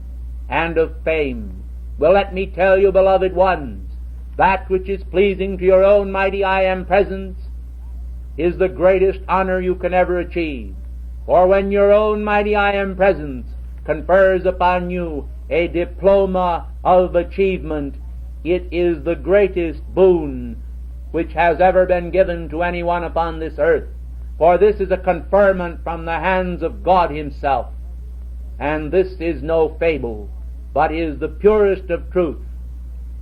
and of fame. Well, let me tell you, beloved ones, that which is pleasing to your own mighty I Am presence is the greatest honor you can ever achieve. For when your own mighty I Am presence confers upon you a diploma of achievement, it is the greatest boon which has ever been given to anyone upon this earth. For this is a conferment from the hands of God Himself. And this is no fable, but is the purest of truth.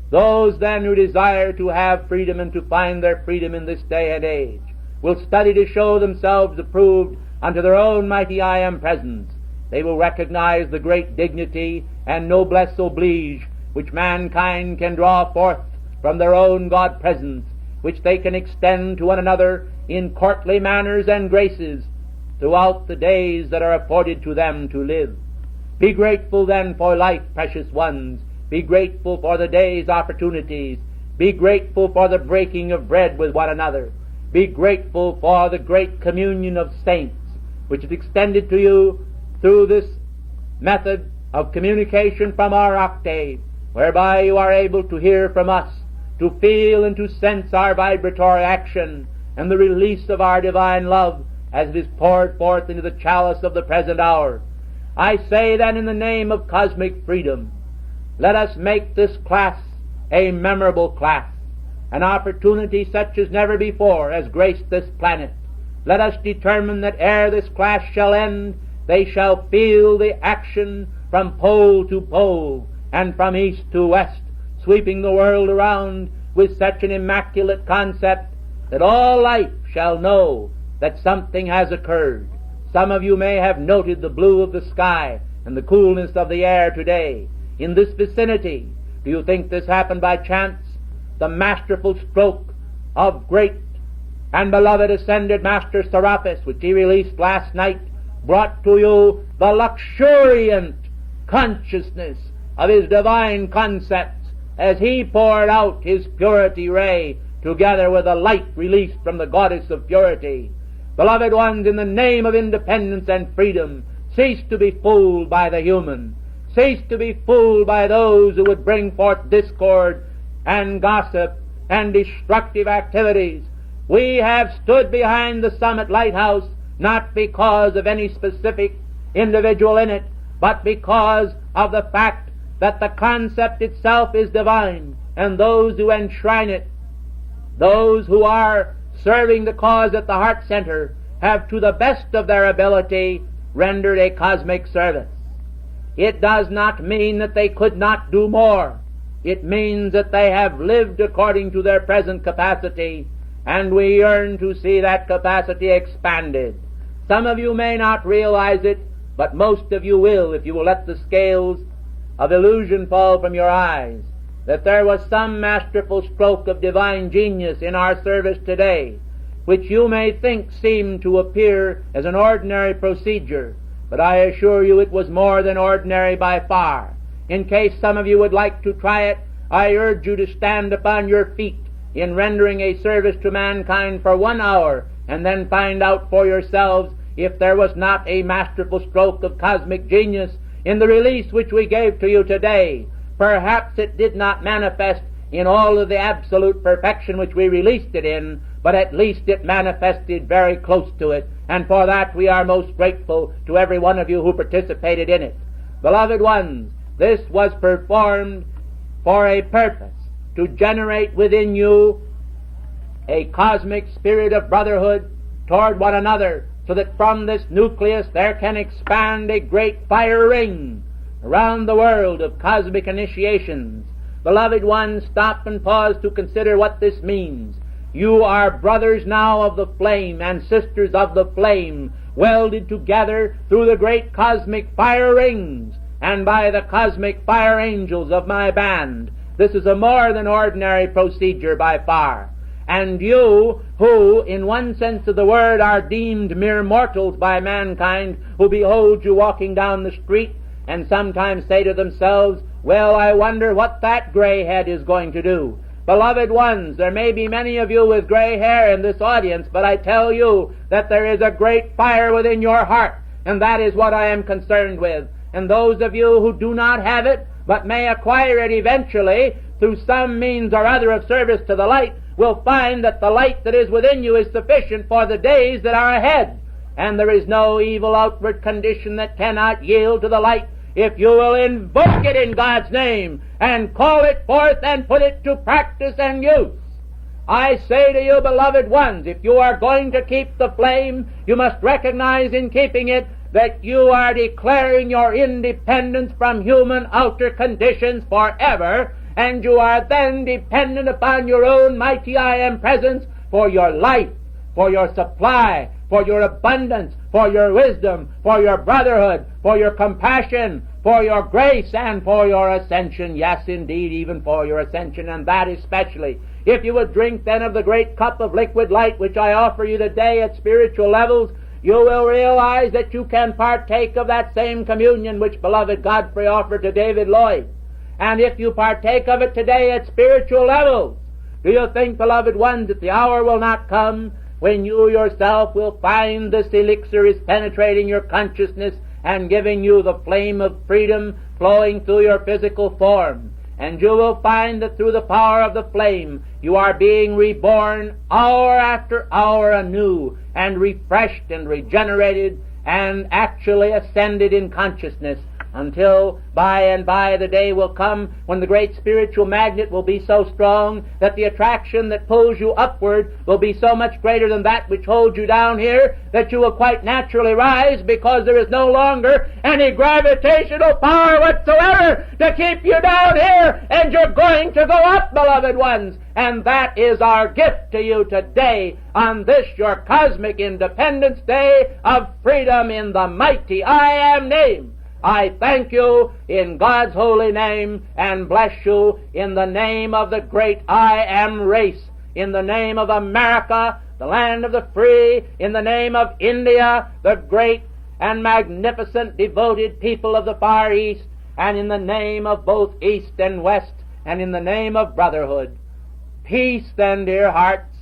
Those then who desire to have freedom and to find their freedom in this day and age will study to show themselves approved unto their own mighty I Am presence. They will recognize the great dignity and noblesse oblige which mankind can draw forth from their own God presence, which they can extend to one another in courtly manners and graces throughout the days that are afforded to them to live. Be grateful then for life, precious ones. Be grateful for the day's opportunities. Be grateful for the breaking of bread with one another. Be grateful for the great communion of saints, which is extended to you through this method of communication from our octave, whereby you are able to hear from us, to feel and to sense our vibratory action and the release of our divine love as it is poured forth into the chalice of the present hour. I say then, in the name of cosmic freedom, let us make this class a memorable class, an opportunity such as never before has graced this planet. Let us determine that ere this class shall end, they shall feel the action from pole to pole and from east to west, sweeping the world around with such an immaculate concept that all life shall know that something has occurred. Some of you may have noted the blue of the sky and the coolness of the air today. In this vicinity, do you think this happened by chance? The masterful stroke of great and beloved ascended Master Serapis, which he released last night, brought to you the luxuriant consciousness of his divine concepts as he poured out his purity ray together with the light released from the goddess of purity. Beloved ones, in the name of independence and freedom, cease to be fooled by the human. Cease to be fooled by those who would bring forth discord and gossip and destructive activities. We have stood behind the Summit Lighthouse not because of any specific individual in it, but because of the fact that the concept itself is divine, and those who enshrine it, those who are serving the cause at the heart center, have to the best of their ability rendered a cosmic service. It does not mean that they could not do more. It means that they have lived according to their present capacity, and we yearn to see that capacity expanded. Some of you may not realize it, but most of you will if you will let the scales of illusion fall from your eyes, that there was some masterful stroke of divine genius in our service today, which you may think seemed to appear as an ordinary procedure, but I assure you it was more than ordinary by far. In case some of you would like to try it, I urge you to stand upon your feet in rendering a service to mankind for 1 hour, and then find out for yourselves if there was not a masterful stroke of cosmic genius in the release which we gave to you today. Perhaps it did not manifest in all of the absolute perfection which we released it in, but at least it manifested very close to it, and for that we are most grateful to every one of you who participated in it. Beloved ones, this was performed for a purpose, to generate within you a cosmic spirit of brotherhood toward one another, so that from this nucleus there can expand a great fire ring around the world of cosmic initiations. Beloved ones, stop and pause to consider what this means. You are brothers now of the flame and sisters of the flame, welded together through the great cosmic fire rings and by the cosmic fire angels of my band. This is a more than ordinary procedure by far. And you, who, in one sense of the word, are deemed mere mortals by mankind, who behold you walking down the street, and sometimes say to themselves, well, I wonder what that gray head is going to do. Beloved ones, there may be many of you with gray hair in this audience, but I tell you that there is a great fire within your heart, and that is what I am concerned with. And those of you who do not have it, but may acquire it eventually, through some means or other of service to the light, will find that the light that is within you is sufficient for the days that are ahead. And there is no evil outward condition that cannot yield to the light, if you will invoke it in God's name, and call it forth and put it to practice and use. I say to you, beloved ones, if you are going to keep the flame, you must recognize in keeping it that you are declaring your independence from human outer conditions forever, and you are then dependent upon your own mighty I Am presence for your life, for your supply, for your abundance, for your wisdom, for your brotherhood, for your compassion, for your grace, and for your ascension. Yes, indeed, even for your ascension, and that especially. If you would drink then of the great cup of liquid light which I offer you today at spiritual levels, you will realize that you can partake of that same communion which beloved Godfrey offered to David Lloyd. And if you partake of it today at spiritual levels, do you think, beloved ones, that the hour will not come when you yourself will find this elixir is penetrating your consciousness and giving you the flame of freedom flowing through your physical form? And you will find that through the power of the flame you are being reborn hour after hour anew, and refreshed and regenerated and actually ascended in consciousness, until by and by the day will come when the great spiritual magnet will be so strong that the attraction that pulls you upward will be so much greater than that which holds you down here, that you will quite naturally rise, because there is no longer any gravitational power whatsoever to keep you down here, and you're going to go up, beloved ones. And that is our gift to you today, on this your cosmic Independence Day of freedom in the mighty I Am name. I thank you in God's holy name, and bless you in the name of the great I Am race, in the name of America, the land of the free, in the name of India, the great and magnificent devoted people of the Far East, and in the name of both East and West, and in the name of brotherhood. Peace then, dear hearts.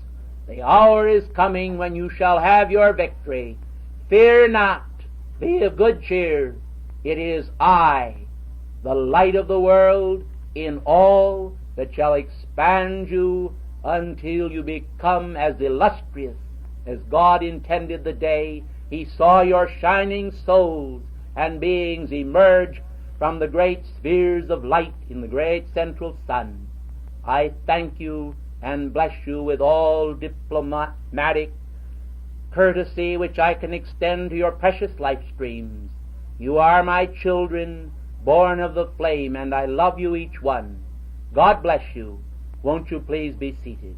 The hour is coming when you shall have your victory. Fear not. Be of good cheer. It is I, the light of the world, in all that shall expand you until you become as illustrious as God intended the day He saw your shining souls and beings emerge from the great spheres of light in the great central sun. I thank you and bless you with all diplomatic courtesy which I can extend to your precious life streams. You are my children, born of the flame, and I love you each one. God bless you. Won't you please be seated?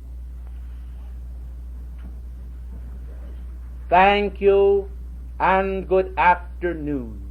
Thank you, and good afternoon.